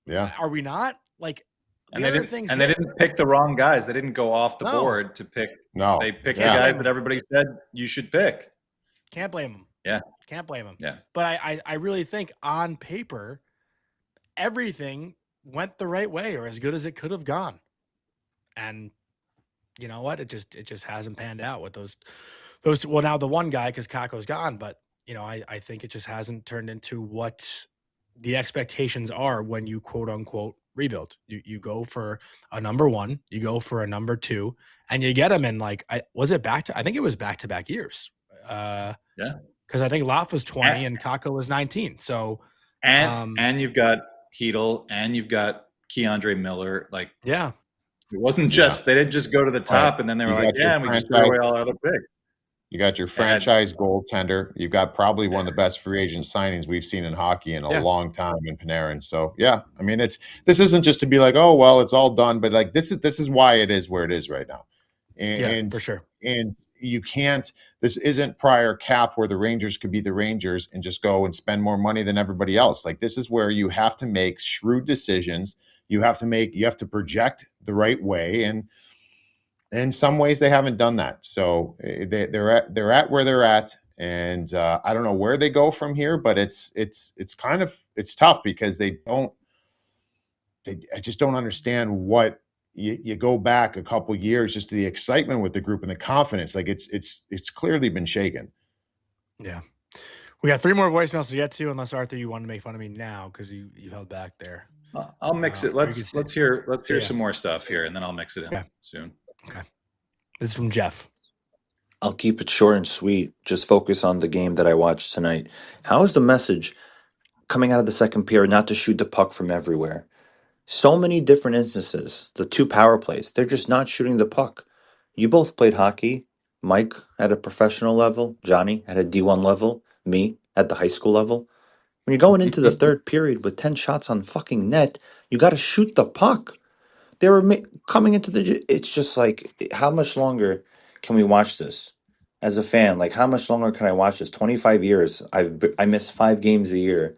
Yeah. Are we not? Like, they didn't pick the wrong guys. They didn't go off the board to pick. No. They picked the guys that everybody said you should pick. Can't blame them. Yeah. Can't blame them. Yeah. But I really think on paper, everything went the right way, or as good as it could have gone. And you know what? It just hasn't panned out with those. Well, now the one guy, because Kakko's gone, but you know, I think it just hasn't turned into what the expectations are when you quote unquote rebuild. You go for a number one, you go for a number two, and you get them in, like, I think it was back-to-back years. Because I think Laf was 20 and Kakko was 19. So and you've got Hedl and you've got Keandre Miller. Like, yeah, it wasn't just they didn't just go to the top and then they were like, yeah, we just threw away all our other picks. You got your franchise goaltender. You've got probably one of the best free agent signings we've seen in hockey in a long time in Panarin. So yeah, I mean, this isn't just to be like, oh well, it's all done, but like this is why it is where it is right now. And for sure. And you can't. This isn't prior cap where the Rangers could be the Rangers and just go and spend more money than everybody else. Like, this is where you have to make shrewd decisions. You have to project the right way, and in some ways they haven't done that. So they're at where they're at, and I don't know where they go from here, but it's tough because I just don't understand what you go back a couple years just to the excitement with the group and the confidence. Like, it's clearly been shaken. Yeah. We got 3 more voicemails to get to, unless Arthur, you want to make fun of me now because you held back there. I'll mix it. Let's hear some more stuff here, and then I'll mix it in soon. Okay. This is from Jeff. I'll keep it short and sweet. Just focus on the game that I watched tonight. How is the message coming out of the second period not to shoot the puck from everywhere? So many different instances. The 2 power plays, they're just not shooting the puck. You both played hockey. Mike at a professional level, Johnny at a D1 level, me at the high school level. When you're going into the third period with 10 shots on fucking net, you got to shoot the puck. They were coming into it's just like, how much longer can we watch this? As a fan, like, how much longer can I watch this? 25 years. I miss 5 games a year.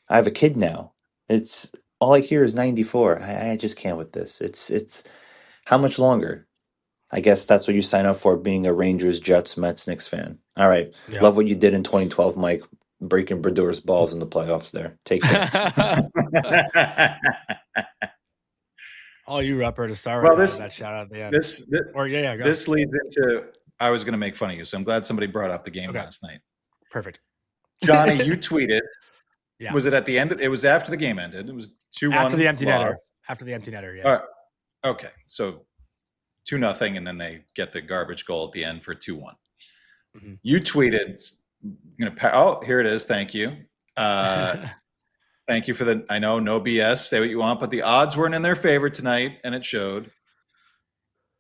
I have a kid now. It's all I hear is 94. I just can't with this. It's how much longer? I guess that's what you sign up for, being a Rangers, Jets, Mets, Knicks fan. All right. Yeah. Love what you did in 2012, Mike, breaking Brodor's balls in the playoffs there. Take care. All you, Rupper, to start with that shout out at the end. This leads into, I was going to make fun of you, so I'm glad somebody brought up the game last night. Perfect. Johnny, you tweeted. Yeah. Was it at the end? It was after the game ended. It was 2-1. After the empty netter. After the empty netter, yeah. Okay, so 2-0, and then they get the garbage goal at the end for 2-1. Mm-hmm. You tweeted, here it is. Thank you. Thank you for I know, no BS, say what you want, but the odds weren't in their favor tonight, and it showed.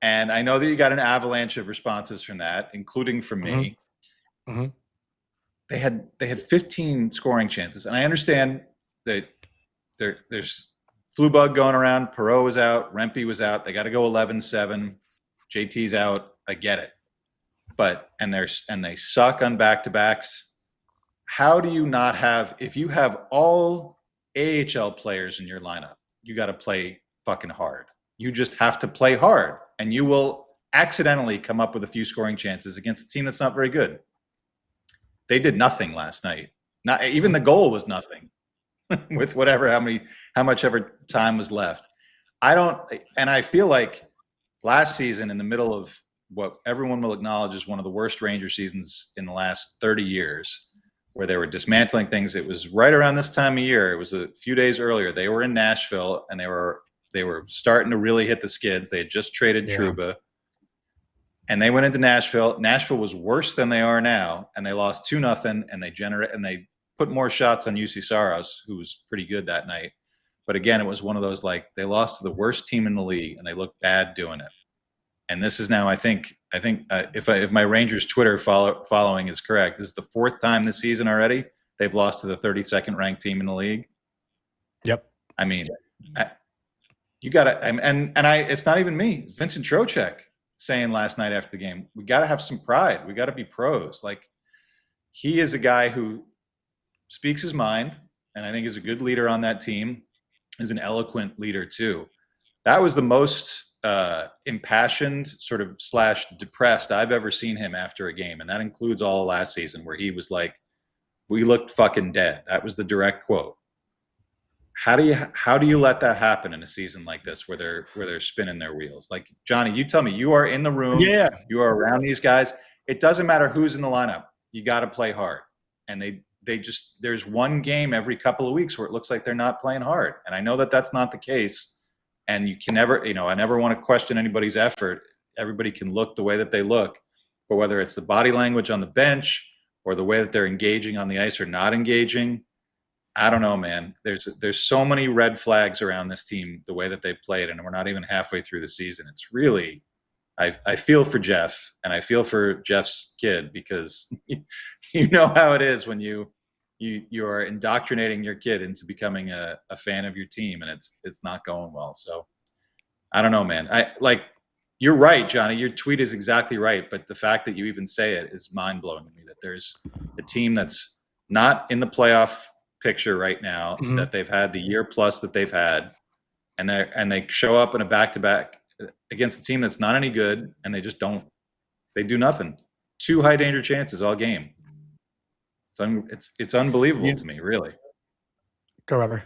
And I know that you got an avalanche of responses from that, including from me. Mm-hmm. They had 15 scoring chances, and I understand that there's flu bug going around. Perot was out. Rempe was out. They got to go 11-7. JT's out. I get it. But and they suck on back-to-backs. How do you not have, if you have all AHL players in your lineup, you got to play fucking hard. You just have to play hard, and you will accidentally come up with a few scoring chances against a team that's not very good. They did nothing last night. Not even the goal was nothing with how much ever time was left. I feel like last season, in the middle of what everyone will acknowledge is one of the worst Ranger seasons in the last 30 years, where they were dismantling things. It was right around this time of year. It was a few days earlier. They were in Nashville, and they were starting to really hit the skids. They had just traded Trouba, and they went into Nashville. Nashville was worse than they are now, and they lost 2-0, and they put more shots on UC Saros, who was pretty good that night. But again, it was one of those, like, they lost to the worst team in the league, and they looked bad doing it. And this is now, I think if my Rangers Twitter following is correct, this is the 4th time this season already they've lost to the 32nd ranked team in the league. Yep. I mean, you got to, it's not even me. It's Vincent Trocheck saying last night after the game, we got to have some pride. We got to be pros. Like, he is a guy who speaks his mind, and I think is a good leader on that team. Is an eloquent leader too. That was the most impassioned sort of / depressed I've ever seen him after a game. And that includes all last season, where he was like, we looked fucking dead. That was the direct quote. How do you let that happen in a season like this, where they're spinning their wheels? Like, Johnny, you tell me, you are in the room. Yeah. You are around these guys. It doesn't matter who's in the lineup. You got to play hard. And there's one game every couple of weeks where it looks like they're not playing hard. And I know that that's not the case. And you can never, I never want to question anybody's effort. Everybody can look the way that they look, but whether it's the body language on the bench or the way that they're engaging on the ice or not engaging, I don't know, man. There's so many red flags around this team, the way that they played, and we're not even halfway through the season. It's really, I feel for Jeff, and I feel for Jeff's kid, because you know how it is when you are indoctrinating your kid into becoming a fan of your team, and it's not going well. So I don't know, man. You're right, Johnny. Your tweet is exactly right, but the fact that you even say it is mind blowing to me, that there's a team that's not in the playoff picture right now, that they've had the year plus that they've had, and they show up in a back-to-back against a team that's not any good, and they do nothing. 2 high danger chances all game. It's unbelievable to me, really. Go, Robert.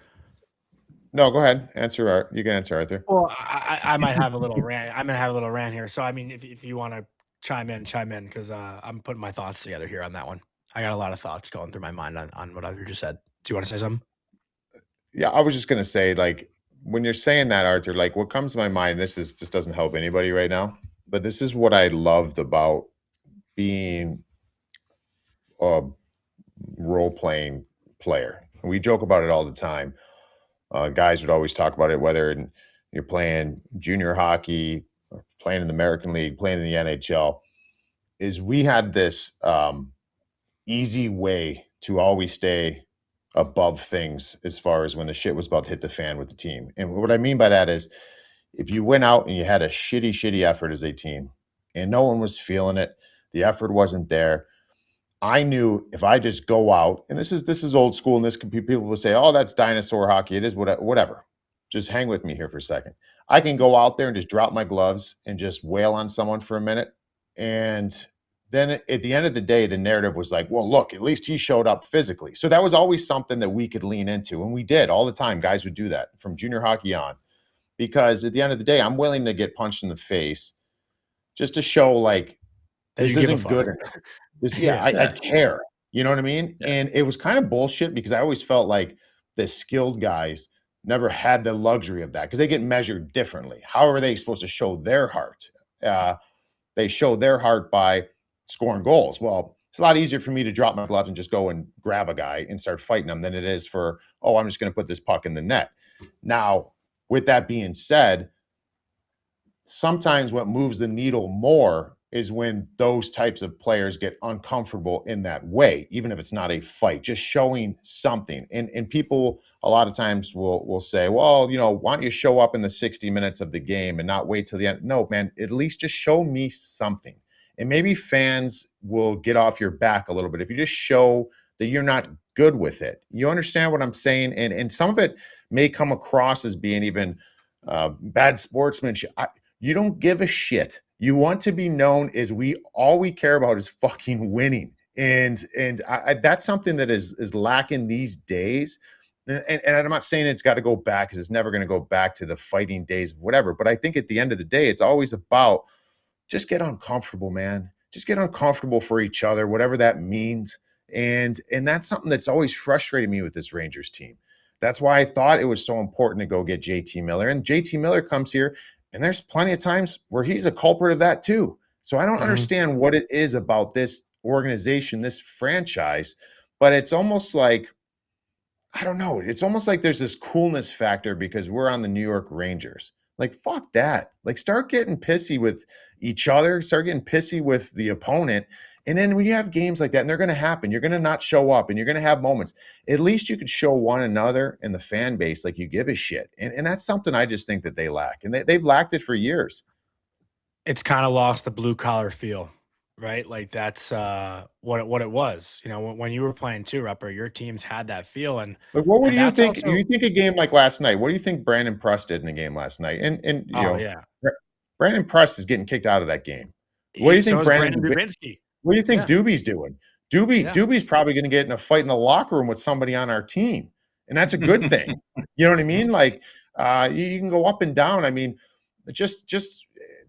No, go ahead. Answer. You can answer, Arthur. Well, I might have a little rant. I'm gonna have a little rant here. So, I mean, if you want to chime in, because I'm putting my thoughts together here on that one. I got a lot of thoughts going through my mind on what Arthur just said. Do you want to say something? Yeah, I was just gonna say, like, when you're saying that, Arthur, like, what comes to my mind, this doesn't help anybody right now, but this is what I loved about being a role-playing player. We joke about it all the time. Guys would always talk about it, whether you're playing junior hockey, or playing in the American League, playing in the NHL, is we had this easy way to always stay above things as far as when the shit was about to hit the fan with the team. And what I mean by that is, if you went out and you had a shitty effort as a team and no one was feeling it, the effort wasn't there, I knew if I just go out, and this is old school, and this could be, people will say, oh, that's dinosaur hockey. It is whatever. Just hang with me here for a second. I can go out there and just drop my gloves and just wail on someone for a minute. And then at the end of the day, the narrative was like, well, look, at least he showed up physically. So that was always something that we could lean into. And we did all the time. Guys would do that from junior hockey on, because at the end of the day, I'm willing to get punched in the face just to show, like, this isn't good enough. I care. You know what I mean? Yeah. And it was kind of bullshit, because I always felt like the skilled guys never had the luxury of that, because they get measured differently. How are they supposed to show their heart? They show their heart by scoring goals. Well, it's a lot easier for me to drop my gloves and just go and grab a guy and start fighting them than it is for, oh, I'm just going to put this puck in the net. Now, with that being said, sometimes what moves the needle more is when those types of players get uncomfortable in that way, even if it's not a fight, just showing something. And people a lot of times will say, well, why don't you show up in the 60 minutes of the game and not wait till the end? No, man, at least just show me something. And maybe fans will get off your back a little bit if you just show that you're not good with it. You understand what I'm saying? And some of it may come across as being even bad sportsmanship. You don't give a shit. You want to be known as all we care about is fucking winning. And that's something that is lacking these days. And I'm not saying it's got to go back, because it's never going to go back to the fighting days of whatever. But I think at the end of the day, it's always about just get uncomfortable, man. Just get uncomfortable for each other, whatever that means. And that's something that's always frustrated me with this Rangers team. That's why I thought it was so important to go get JT Miller. And JT Miller comes here, and there's plenty of times where he's a culprit of that too. So I don't understand what it is about this organization, this franchise, but it's almost like, I don't know. It's almost like there's this coolness factor because we're on the New York Rangers. Like, fuck that. Like, start getting pissy with each other, start getting pissy with the opponent. And then when you have games like that, and they're going to happen, you're going to not show up and you're going to have moments. At least you could show one another and the fan base like you give a shit. And that's something I just think that they lack. And they've lacked it for years. It's kind of lost the blue collar feel, right? Like that's what it was. When you were playing too, Rupper, your teams had that feel. And But what would and you that's think? also- Do you think a game like last night? What do you think Brandon Prust did in the game last night? And yeah. Brandon Prust is getting kicked out of that game. What do you think, So is Brandon Dubinsky? What do you think Yeah. Doobie's doing? Doobie's probably going to get in a fight in the locker room with somebody on our team, and that's a good thing. You know what I mean? Like you can go up and down. I mean, just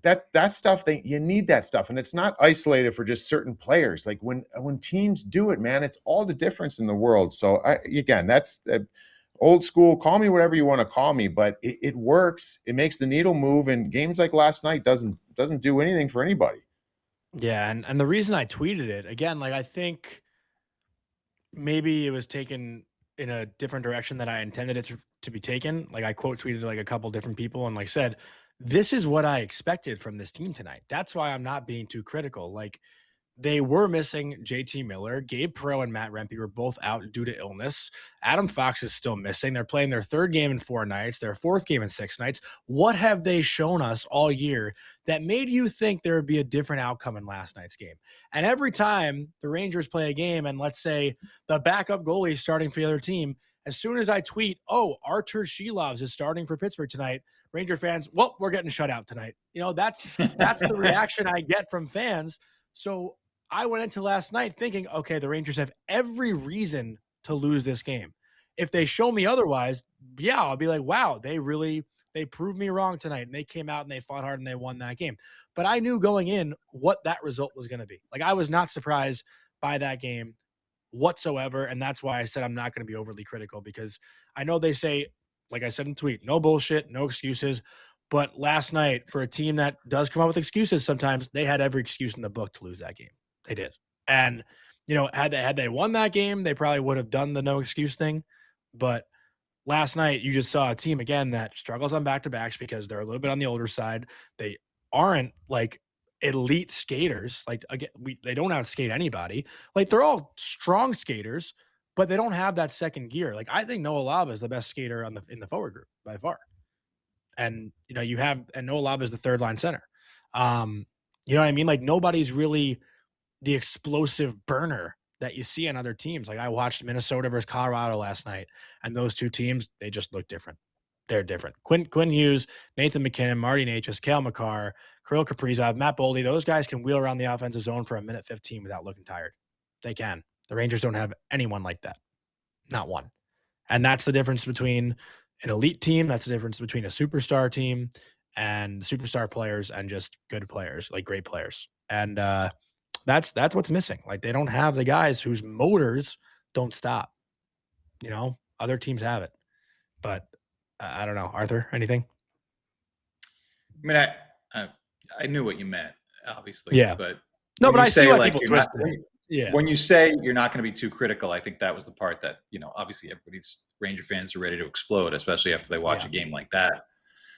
that stuff. You need that stuff, and it's not isolated for just certain players. Like when teams do it, man, it's all the difference in the world. So again, that's old school. Call me whatever you want to call me, but it works. It makes the needle move, and games like last night doesn't do anything for anybody. Yeah, and the reason I tweeted it, again, like I think maybe it was taken in a different direction than I intended it to be taken. Like I quote tweeted like a couple different people and like said, this is what I expected from this team tonight. That's why I'm not being too critical. Like they were missing JT Miller. Gabe Perreault and Matt Rempe were both out due to illness. Adam Fox is still missing. They're playing their third game in 4 nights, their fourth game in 6 nights. What have they shown us all year that made you think there would be a different outcome in last night's game? And every time the Rangers play a game and let's say the backup goalie is starting for the other team, as soon as I tweet, oh, Artur Shilovs is starting for Pittsburgh tonight, Ranger fans, well, we're getting shut out tonight. That's the reaction I get from fans. So I went into last night thinking, okay, the Rangers have every reason to lose this game. If they show me otherwise, yeah, I'll be like, wow, they proved me wrong tonight. And they came out and they fought hard and they won that game. But I knew going in what that result was going to be. Like I was not surprised by that game whatsoever. And that's why I said I'm not going to be overly critical, because I know they say, like I said in the tweet, no bullshit, no excuses. But last night, for a team that does come up with excuses sometimes, they had every excuse in the book to lose that game. They did. And, had they won that game, they probably would have done the no excuse thing. But last night, you just saw a team, again, that struggles on back-to-backs because they're a little bit on the older side. They aren't, like, elite skaters. Like, again, they don't outskate anybody. Like, they're all strong skaters, but they don't have that second gear. Like, I think Noah Laba is the best skater in the forward group by far. And, Noah Laba is the third-line center. You know what I mean? Like, nobody's really the explosive burner that you see on other teams. Like I watched Minnesota versus Colorado last night, and those two teams, they just look different. They're different. Quinn Hughes, Nathan McKinnon, Marty Natchez, Cale Makar, Kirill Kaprizov, Matt Boldy, those guys can wheel around the offensive zone for a minute 15 without looking tired. They can. The Rangers don't have anyone like that. Not one. And that's the difference between an elite team. That's the difference between a superstar team and superstar players and just good players, like great players. And, that's what's missing. Like they don't have the guys whose motors don't stop. Other teams have it, but I don't know. Arthur, anything? I mean, I knew what you meant, obviously. Yeah. But no, but I see why people you're not, twist it. Yeah. When you say you're not going to be too critical, I think that was the part that obviously everybody's Ranger fans are ready to explode, especially after they watch a game like that.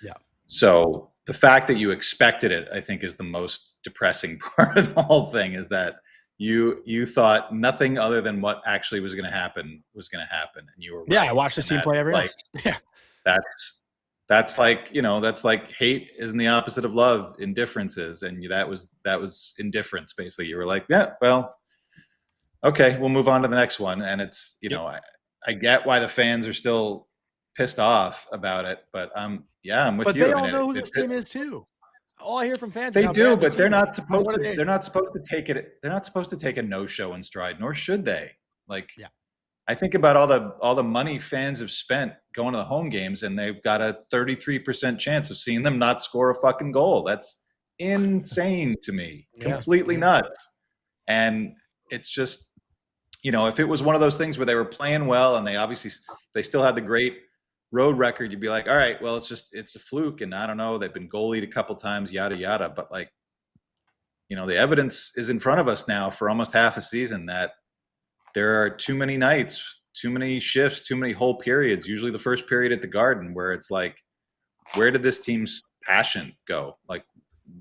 Yeah. So the fact that you expected it, I think, is the most depressing part of the whole thing, is that you thought nothing other than what actually was going to happen, and you were right. Yeah, I watched this team play every night. Yeah. That's like, that's like hate isn't the opposite of love, indifference is. And that was indifference, basically. You were like, yeah, well, okay, we'll move on to the next one. And it's, I get why the fans are still pissed off about it, but I'm with But you. they all know who this team is too. All I hear from fans. They do, but they're not is. supposed to. They're not supposed to take it. They're not supposed to take a no-show in stride, nor should they. Like, Yeah. I think about all the money fans have spent going to the home games, and they've got a 33% chance of seeing them not score a fucking goal. That's insane to me. Yeah. Completely nuts. And it's just, if it was one of those things where they were playing well and they still had the great road record, you'd be like, all right, well, it's a fluke, and I don't know, they've been goalied a couple times, yada yada. But like, the evidence is in front of us now for almost half a season that there are too many nights, too many shifts, too many whole periods, usually the first period at the Garden, where it's like, where did this team's passion go? Like,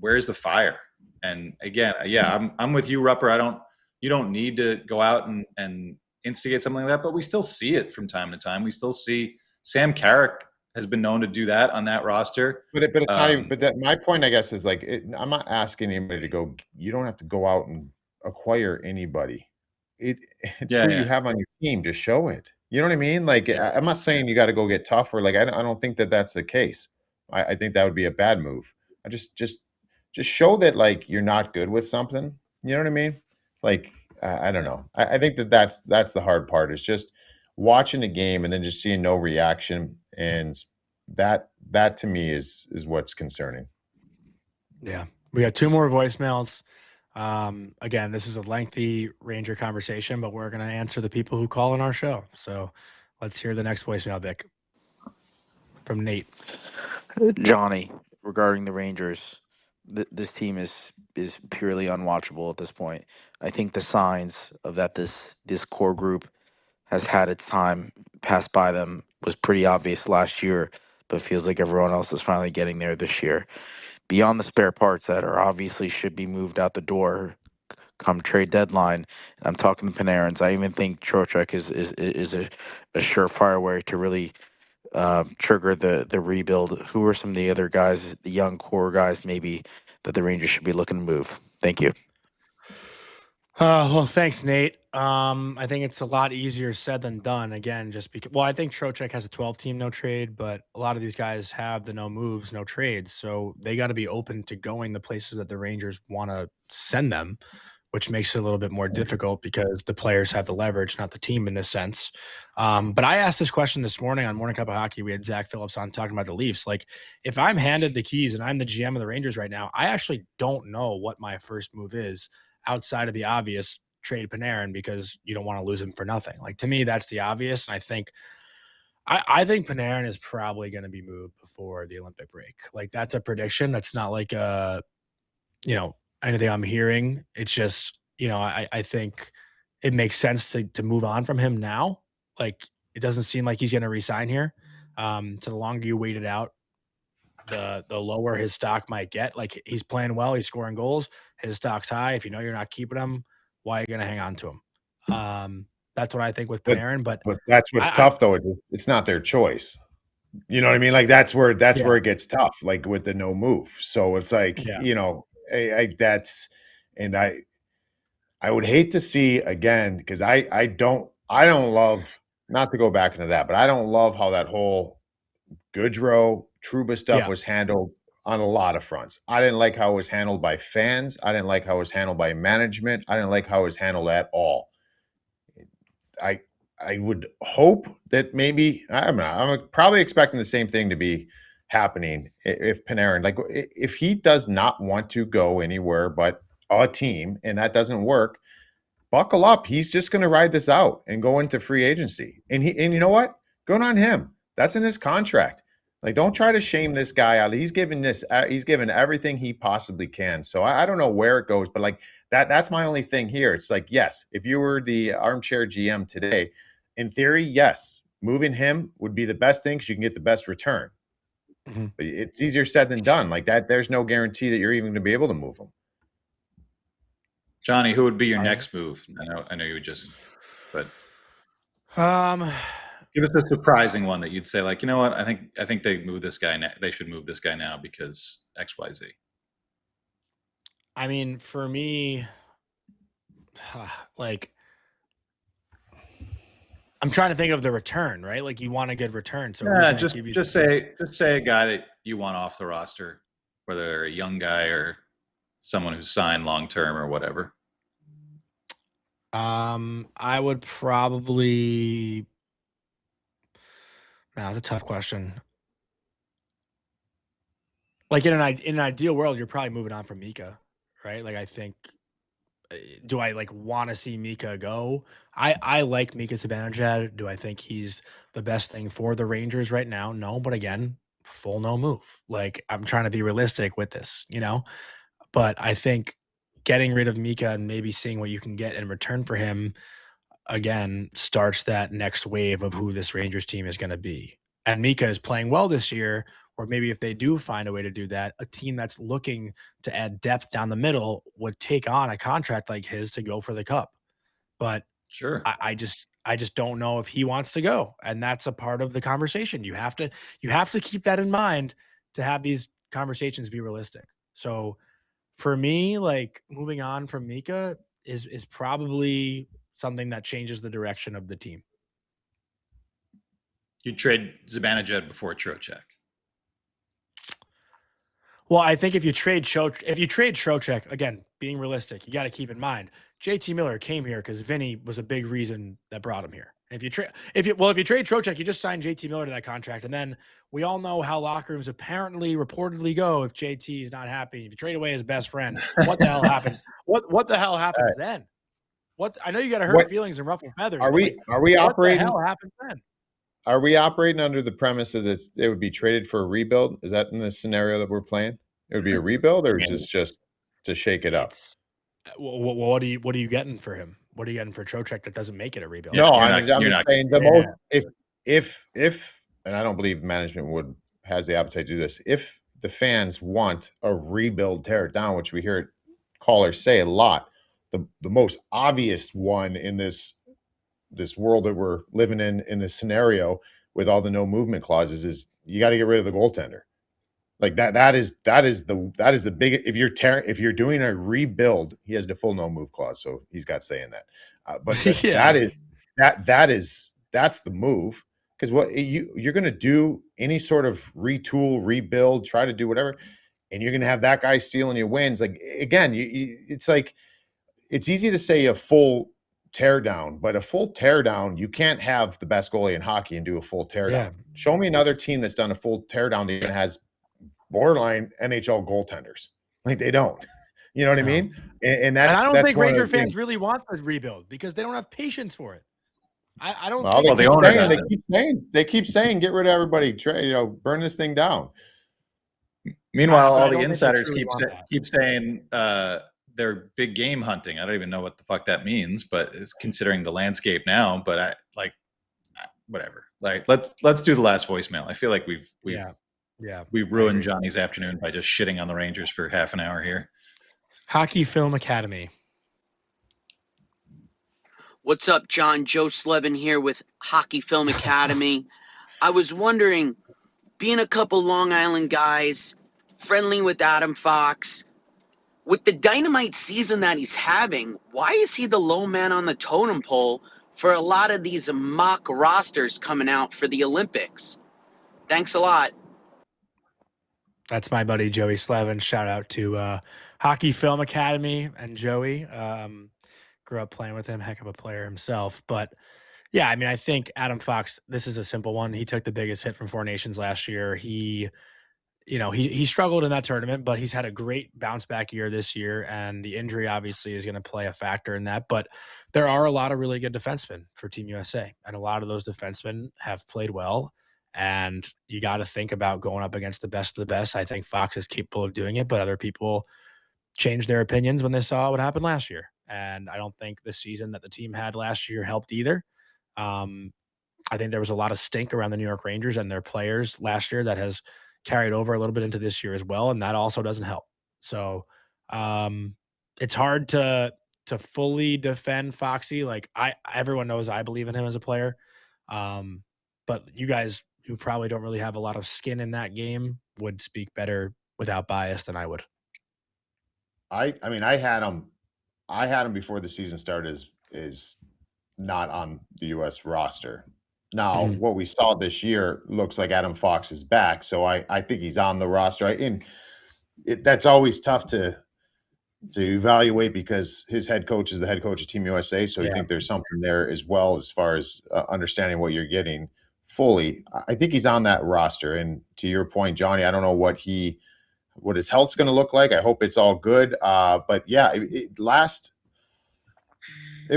where's the fire? And again, yeah, I'm with you, Rupper. You don't need to go out and instigate something like that, but we still see it from time to time. We still see Sam Carrick has been known to do that on that roster. But it's not even, my point, I guess, is like, I'm not asking anybody to go. You don't have to go out and acquire anybody. It's who you have on your team. Just show it. You know what I mean? Like, I'm not saying you got to go get tough, or like, I don't think that that's the case. I think that would be a bad move. I just show that, like, you're not good with something. You know what I mean? Like, I don't know. I think that's the hard part, is just watching a game and then just seeing no reaction, and that to me is what's concerning. Yeah, we got 2 more voicemails. Again, this is a lengthy Ranger conversation, but we're going to answer the people who call in our show. So let's hear the next voicemail, Vic, from Nate. Johnny, regarding the Rangers, this team is purely unwatchable at this point. I think the signs of that this core group has had its time pass by them was pretty obvious last year, but feels like everyone else is finally getting there this year. Beyond the spare parts that are obviously should be moved out the door come trade deadline, and I'm talking the Panarins, I even think Trocheck is a surefire way to really trigger the rebuild. Who are some of the other guys, the young core guys, maybe that the Rangers should be looking to move? Thank you. Well, thanks, Nate. I think it's a lot easier said than done. Again, just because. Well, I think Trocheck has a 12-team no trade, but a lot of these guys have the no moves, no trades, so they got to be open to going the places that the Rangers want to send them, which makes it a little bit more difficult because the players have the leverage, not the team in this sense. But I asked this question this morning on Morning Cup of Hockey. We had Zach Phillips on talking about the Leafs. Like, if I'm handed the keys and I'm the GM of the Rangers right now, I actually don't know what my first move is outside of the obvious trade Panarin, because you don't want to lose him for nothing. Like, to me, that's the obvious. And I think Panarin is probably going to be moved before the Olympic break. Like, that's a prediction. That's not like anything I'm hearing. It's just, I think it makes sense to move on from him now. Like, it doesn't seem like he's going to resign here. So the longer you wait it out, the lower his stock might get. Like, he's playing well, he's scoring goals, his stock's high. If you know you're not keeping him, why are you going to hang on to him? That's what I think with Panarin. But that's what's tough, though. It's not their choice. You know what I mean? Like, that's where it gets tough, like with the no move. So it's like, I would hate to see, again, because I don't love, not to go back into that, but I don't love how that whole Goodrow, Trouba stuff was handled on a lot of fronts. I didn't like how it was handled by fans. I didn't like how it was handled by management. I didn't like how it was handled at all. I would hope that maybe, I'm probably expecting the same thing to be happening if Panarin, like, if he does not want to go anywhere but a team and that doesn't work, buckle up. He's just going to ride this out and go into free agency. And you know what? Good on him. That's in his contract. Like, don't try to shame this guy out. He's given everything he possibly can. So I don't know where it goes, but like that's my only thing here. It's like, yes, if you were the armchair GM today, in theory, yes, moving him would be the best thing because you can get the best return. Mhm. But it's easier said than done. Like that, there's no guarantee that you're even going to be able to move him. Johnny, who would be your I- next move? I know you would just, but Um, give us a surprising one that you'd say, like, you know what? I think they move this guy now. They should move this guy now because X, Y, Z. I mean, for me, like, I'm trying to think of the return, right? Like, you want a good return, so who's Yeah, gonna give you just say a guy that you want off the roster, whether they're a young guy or someone who's signed long term or whatever. I would probably. Now, that's a tough question. Like in an ideal world, you're probably moving on from Mika, right? Like I think, do I like want to see Mika go? I like Mika Zibanejad. Do I think he's the best thing for the Rangers right now? No, but again, full no move. Like I'm trying to be realistic with this, But I think getting rid of Mika and maybe seeing what you can get in return for him again starts that next wave of who this Rangers team is going to be. And Mika is playing well this year, or maybe if they do find a way to do that, a team that's looking to add depth down the middle would take on a contract like his to go for the cup. But Sure. I just don't know if he wants to go, and that's a part of the conversation. You have to keep that in mind to have these conversations be realistic. So for me, like moving on from Mika is probably something that changes the direction of the team. You trade Zibanejad before Trocheck. Well, I think if you trade Trocheck, again, being realistic, you got to keep in mind JT Miller came here because Vinny was a big reason that brought him here. If you trade Trocheck, you just signed JT Miller to that contract, and then we all know how locker rooms reportedly go if JT is not happy. If you trade away his best friend, what the hell happens? What the hell happens then? What I know you got to hurt feelings and ruffle feathers. Are we what operating? the hell happens then? Are we operating under the premise that it would be traded for a rebuild? Is that in the scenario that we're playing? It would be a rebuild, or just to shake it up? What are you getting for him? What are you getting for Trocheck that doesn't make it a rebuild? No, you're I'm not- just saying the most. If and I don't believe management has the appetite to do this. If the fans want a rebuild, tear it down, which we hear callers say a lot. The most obvious one in this world that we're living in this scenario with all the no movement clauses is you got to get rid of the goaltender. Like that is the big, if you're doing a rebuild, he has the full no move clause, so he's got saying that. But that's the move, because what you're going to do any sort of retool, rebuild, try to do whatever, and you're going to have that guy stealing your wins. Like again, it's like it's easy to say a full tear down, but a full tear down, you can't have the best goalie in hockey and do a full tear down. Show me another team that's done a full tear down that has borderline NHL goaltenders. Like they don't. You know what I mean? And that's I don't that's think one of Ranger the fans things. really want the rebuild because they don't have patience for it. I don't Well, think they keep saying get rid of everybody, burn this thing down. Meanwhile, but I all don't the think they insiders truly want that. keep saying they're big game hunting. I don't even know what the fuck that means, but it's considering the landscape now. But whatever. Like let's do the last voicemail. I feel like we've ruined Johnny's afternoon by just shitting on the Rangers for half an hour here. Hockey Film Academy. What's up, John? Joe Slevin here with Hockey Film Academy. I was wondering, being a couple Long Island guys, friendly with Adam Fox, with the dynamite season that he's having, why is he the low man on the totem pole for a lot of these mock rosters coming out for the Olympics? Thanks a lot. That's my buddy Joey Slevin. Shout out to Hockey Film Academy and Joey. Grew up playing with him, heck of a player himself. But yeah, I mean, I think Adam Fox, this is a simple one. He took the biggest hit from Four Nations last year. He struggled in that tournament, but he's had a great bounce back year this year. And the injury obviously is going to play a factor in that. But there are a lot of really good defensemen for Team USA. And a lot of those defensemen have played well. And you got to think about going up against the best of the best. I think Fox is capable of doing it, but other people changed their opinions when they saw what happened last year. And I don't think the season that the team had last year helped either. I think there was a lot of stink around the New York Rangers and their players last year that has, carried over a little bit into this year as well, and that also doesn't help. So it's hard to fully defend Foxy. Like everyone knows I believe in him as a player, but you guys who probably don't really have a lot of skin in that game would speak better without bias than I would. I mean, I had him before the season started is not on the U.S. roster. Now, what we saw this year looks like Adam Fox is back, so I think he's on the roster. That's always tough to evaluate because his head coach is the head coach of Team USA, so I think there's something there as well as far as understanding what you're getting fully. I think he's on that roster, and to your point, Johnny, I don't know what his health's going to look like. I hope it's all good. But yeah, it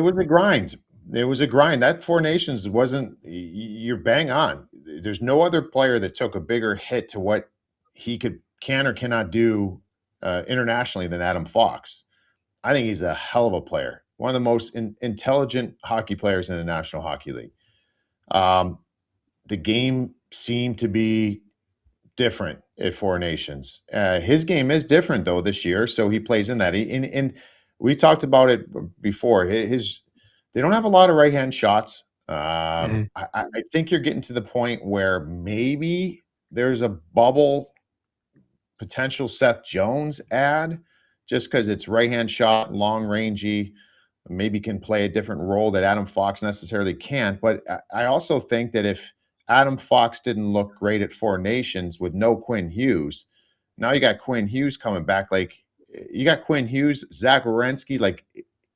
was a grind. It was a grind. That Four Nations wasn't. You're bang on. There's no other player that took a bigger hit to what he can or cannot do internationally than Adam Fox. I think he's a hell of a player. One of the most intelligent hockey players in the National Hockey League. The game seemed to be different at Four Nations. His game is different though this year, so he plays in that. And we talked about it before. They don't have a lot of right-hand shots. I think you're getting to the point where maybe there's a bubble potential Seth Jones ad just because it's right-hand shot, long-rangey, maybe can play a different role that Adam Fox necessarily can't. But I also think that if Adam Fox didn't look great at Four Nations with no Quinn Hughes, now you got Quinn Hughes coming back. Like, you got Quinn Hughes, Zach Werenski. Like,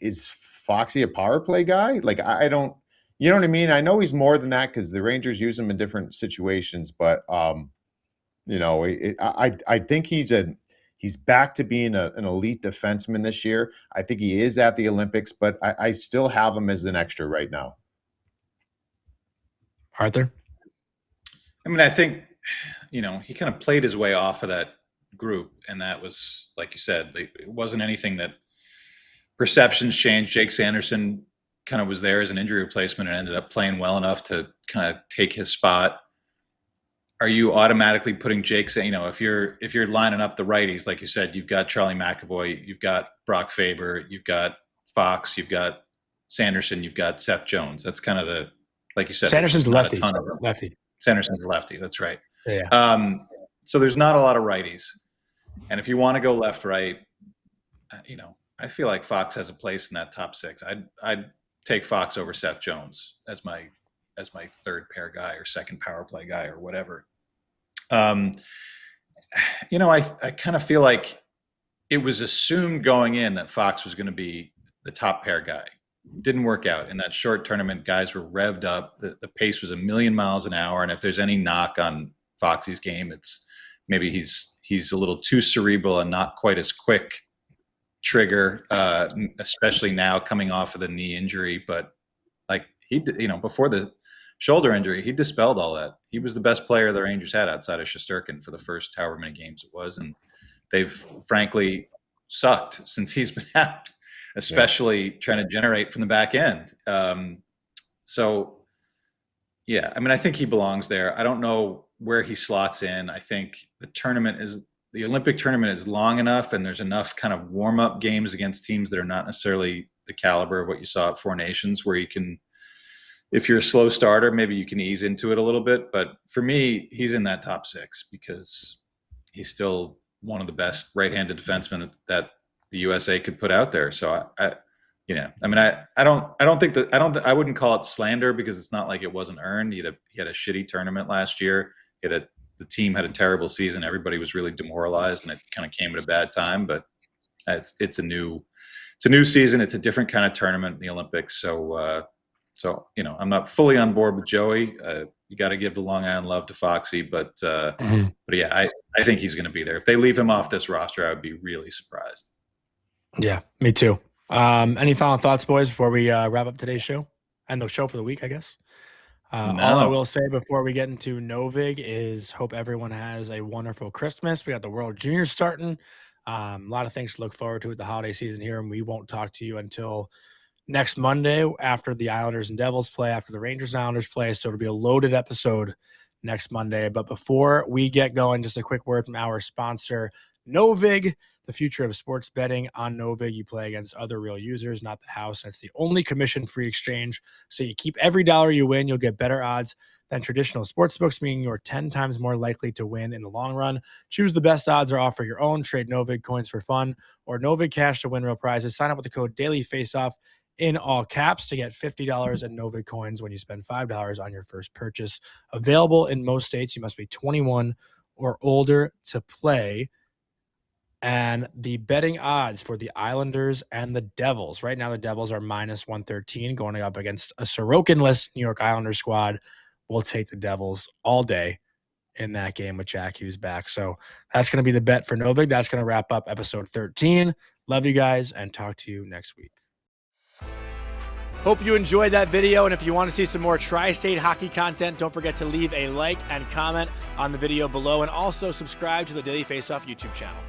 is Foxy a power play guy? Like, I don't, you know what I mean? I know he's more than that because the Rangers use him in different situations, but you know, I think he's back to being an elite defenseman this year. I think he is at the Olympics, but I still have him as an extra right now. Arthur? I mean, I think, you know, he kind of played his way off of that group, and that was, like you said, it wasn't anything that perceptions changed. Jake Sanderson kind of was there as an injury replacement and ended up playing well enough to kind of take his spot. Are you automatically putting Jake, you know, if you're lining up the righties, like you said, you've got Charlie McAvoy, you've got Brock Faber, you've got Fox, you've got Sanderson, you've got Seth Jones. That's kind of the, like you said, Sanderson's lefty. Sanderson's a lefty. That's right. Yeah. So there's not a lot of righties, and if you want to go left, right, you know, I feel like Fox has a place in that top six. I'd take Fox over Seth Jones as my third pair guy or second power play guy or whatever. You know, I kind of feel like it was assumed going in that Fox was going to be the top pair guy. Didn't work out in that short tournament. Guys were revved up. The pace was 1,000,000 miles an hour. And if there's any knock on Foxy's game, it's maybe he's a little too cerebral and not quite as quick trigger, especially now coming off of the knee injury. But like you know, before the shoulder injury, he dispelled all that. He was the best player the Rangers had outside of Shesterkin for the first however many games it was. And they've frankly sucked since he's been out, especially trying to generate from the back end. So, yeah, I mean, I think he belongs there. I don't know where he slots in. I think the Olympic tournament is long enough, and there's enough kind of warm-up games against teams that are not necessarily the caliber of what you saw at Four Nations, where you can, if you're a slow starter, maybe you can ease into it a little bit. But for me, he's in that top six because he's still one of the best right-handed defensemen that the USA could put out there. So I wouldn't call it slander because it's not like it wasn't earned. He had a shitty tournament last year. The team had a terrible season. Everybody was really demoralized, and it kind of came at a bad time. But it's a new season. It's a different kind of tournament in the Olympics. So you know, I'm not fully on board with Joey. You got to give the Long Island love to Foxy, but yeah, I think he's going to be there. If they leave him off this roster, I would be really surprised. Yeah, me too. Any final thoughts, boys, before we wrap up today's show and the show for the week, I guess? All I will say before we get into Novig is hope everyone has a wonderful Christmas. We got the World Juniors starting. A lot of things to look forward to with the holiday season here, and we won't talk to you until next Monday after the Islanders and Devils play, after the Rangers and Islanders play. So it'll be a loaded episode next Monday. But before we get going, just a quick word from our sponsor, Novig, the future of sports betting. On Novig, you play against other real users, not the house, and it's the only commission-free exchange. So you keep every dollar you win, you'll get better odds than traditional sportsbooks, meaning you're 10 times more likely to win in the long run. Choose the best odds or offer your own. Trade Novig coins for fun or Novig cash to win real prizes. Sign up with the code DailyFaceoff in all caps to get $50 in Novig coins when you spend $5 on your first purchase. Available in most states. You must be 21 or older to play. And the betting odds for the Islanders and the Devils. Right now, the Devils are minus 113 going up against a Sorokin-less New York Islanders squad. We'll take the Devils all day in that game with Jack Hughes back. So that's going to be the bet for Novig. That's going to wrap up episode 13. Love you guys and talk to you next week. Hope you enjoyed that video, and if you want to see some more Tri-State hockey content, don't forget to leave a like and comment on the video below, and also subscribe to the Daily Faceoff YouTube channel.